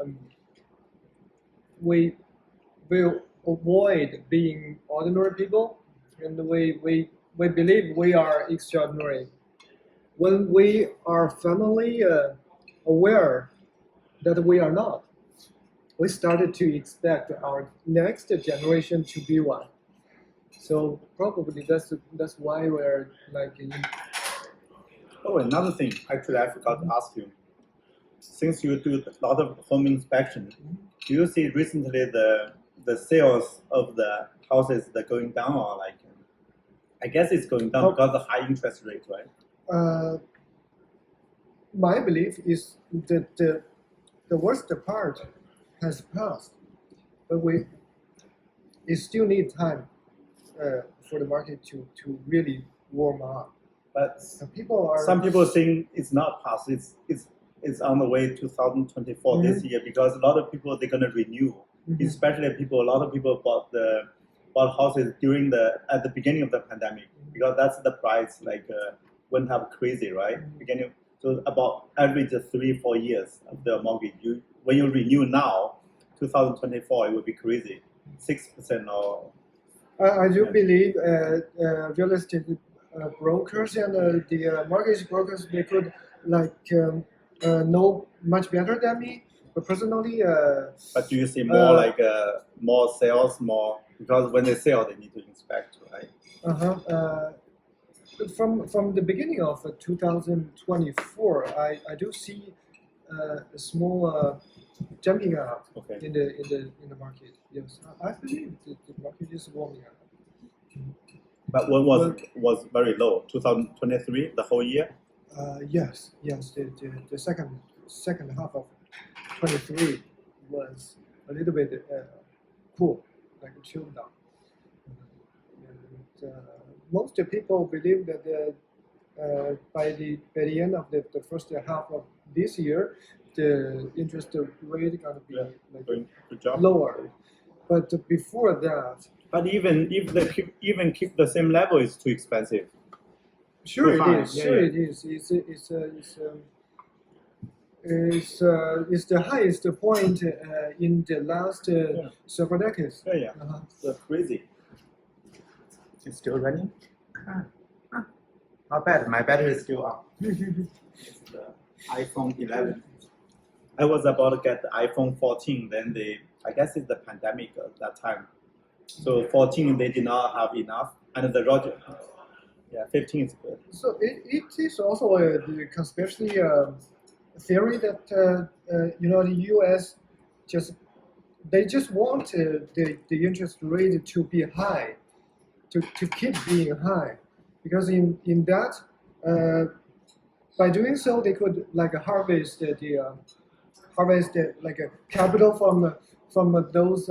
we will avoid being ordinary people, and we believe we are extraordinary. When we are finally aware that we are not. We started to expect our next generation to be one. So probably that's why we're like. Oh, another thing, actually, I forgot to ask you. Since you do a lot of home inspection, do you see recently the sales of the houses that going down, or like? I guess it's going down because of the high interest rate, right? My belief is that the worst part has passed, but it still need time for the market to really warm up. But People are some people think it's not past. It's on the way to 2024 this year, because a lot of people they're gonna renew. Especially a lot of people bought houses during at the beginning of the pandemic, because that's the price went up crazy, right? So about average of 3-4 years of the mortgage. When you renew now, 2024, it would be crazy, 6% or. I do believe real estate brokers and the mortgage brokers, they could know much better than me. But personally, but do you see more more sales, because when they sell, they need to inspect, right? From the beginning of 2024, I do see a small jumping up in the market. Yes, I believe the market is warming up. But when was very low? 2023, the whole year. Yes. The second half of 23 was a little bit cool, like chilled down. And, most people believe that by the end of the first half of this year, the interest rate is going to be lower. But before that. But even if they keep the same level, it's too expensive. Sure, it is. It is. It's the highest point in the last several decades. Yeah. That's crazy. It's still running? Not bad. My battery is still up. It's the iPhone 11. I was about to get the iPhone 14. Then I guess it's the pandemic at that time. So 14 they did not have enough, and the Roger. Yeah, 15 is good. So it is also the conspiracy theory that the U.S. just want the interest rate to be high, to keep being high, because in that by doing so they could harvest capital from those.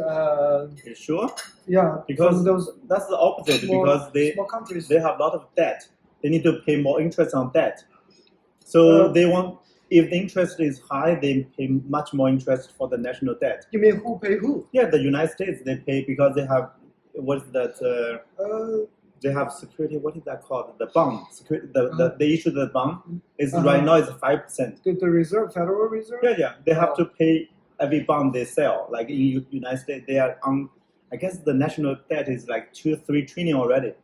You sure? Yeah, because those that's the opposite. Because small countries. They have a lot of debt. They need to pay more interest on debt. So they want, if the interest is high, they pay much more interest for the national debt. You mean who pay who? Yeah, the United States, they pay because they have, what is that? They have security. What is that called? The bond. Security. They issue the bond. Right now it's 5%. The Federal Reserve. Yeah. They have to pay every bond they sell. Like in United States, they are on. I guess the national debt is like 2-3 trillion already.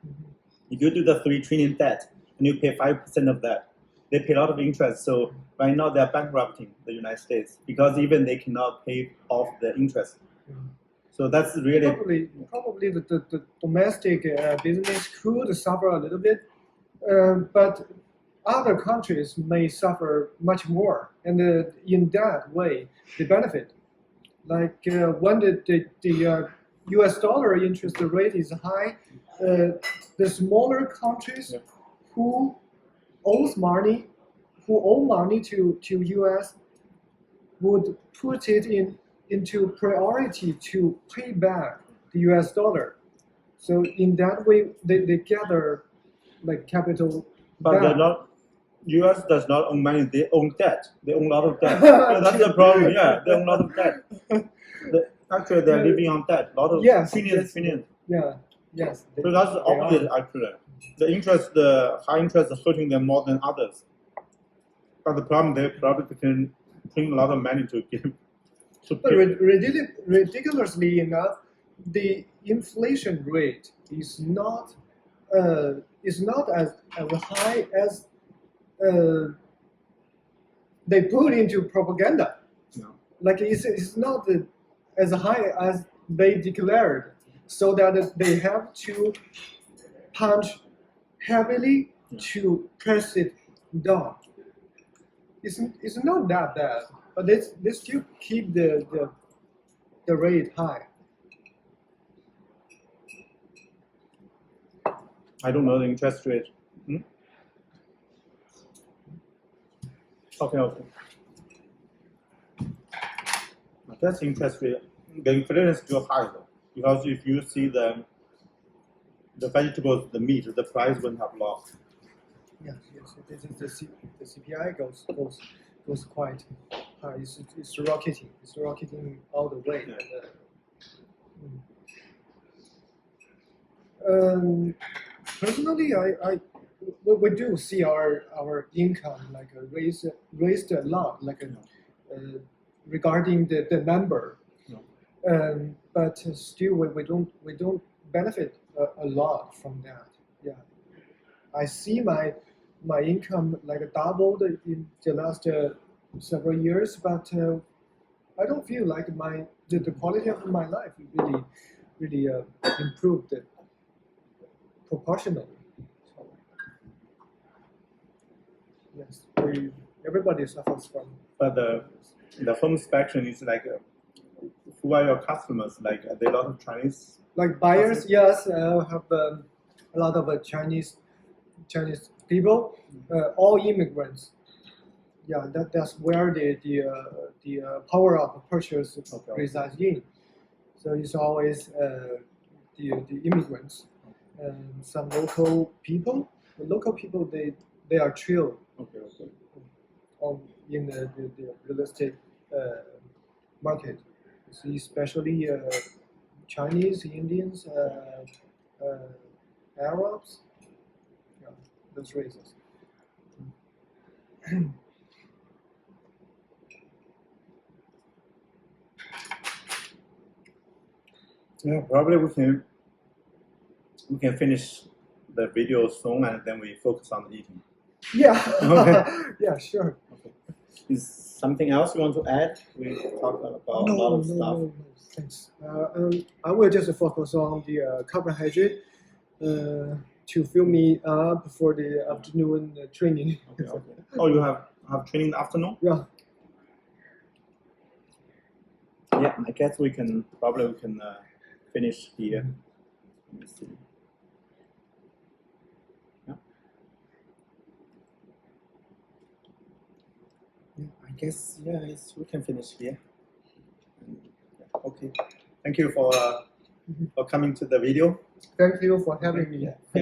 If you do the 3 trillion debt and you pay 5% of that, they pay a lot of interest. So right now they are bankrupting the United States because even they cannot pay off the interest. So that's really probably the domestic business could suffer a little bit, but other countries may suffer much more, and in that way they benefit. Like when the U.S. dollar interest rate is high, the smaller countries who owe money to U.S. would put it into priority to pay back the U.S. dollar. So in that way, they gather capital. But they're not. U.S. does not own money; they own debt. They own a lot of debt. That's the problem. Yeah, they own a lot of debt. Actually, they're living on debt. A lot of trillions. Yeah. Yes. So that's the opposite. Actually, the high interest is hurting them more than others. But the problem, they probably can bring a lot of money to give. But ridiculously enough, the inflation rate is not as high as they put into propaganda. No. like it's not as high as they declared, so that they have to punch heavily to press it down. It's not that bad, but they still keep the rate high. I don't know the interest rate. Hmm? Okay. That's interest rate. The inflation is still high though, because if you see the vegetables, the meat, the price went up a lot. Yes. The CPI goes quite high. It's rocketing. It's rocketing all the way. Yeah. Personally, we do see our income like raised a lot, like regarding the number. No. But still, we don't benefit a lot from that. Yeah, I see my income like doubled in the last several years, but I don't feel like the quality of my life really improved proportionally. So, yes, everybody suffers from. But the home inspection is like, who are your customers? Like, are there a lot of Chinese? Like buyers, yes, I have a lot of Chinese people, all immigrants. Yeah, that's where the power of purchase resides in. So it's always the immigrants and some local people. The local people they are chill. Okay. In the real estate market, especially Chinese, Indians, Arabs, yeah, those races. Yeah, probably we can finish the video soon, and then we focus on the eating. Yeah. Okay. Yeah, sure. Okay. Is something else you want to add? We talked about a lot of stuff. No, thanks. I will just focus on the carbohydrate to fill me up for the afternoon training. Okay. Oh, you have training in the afternoon? Yeah. Yeah, I guess we can finish here. Let me see. Yeah, I guess we can finish here. Okay. Thank you for coming to the video. Thank you for having me. Yeah.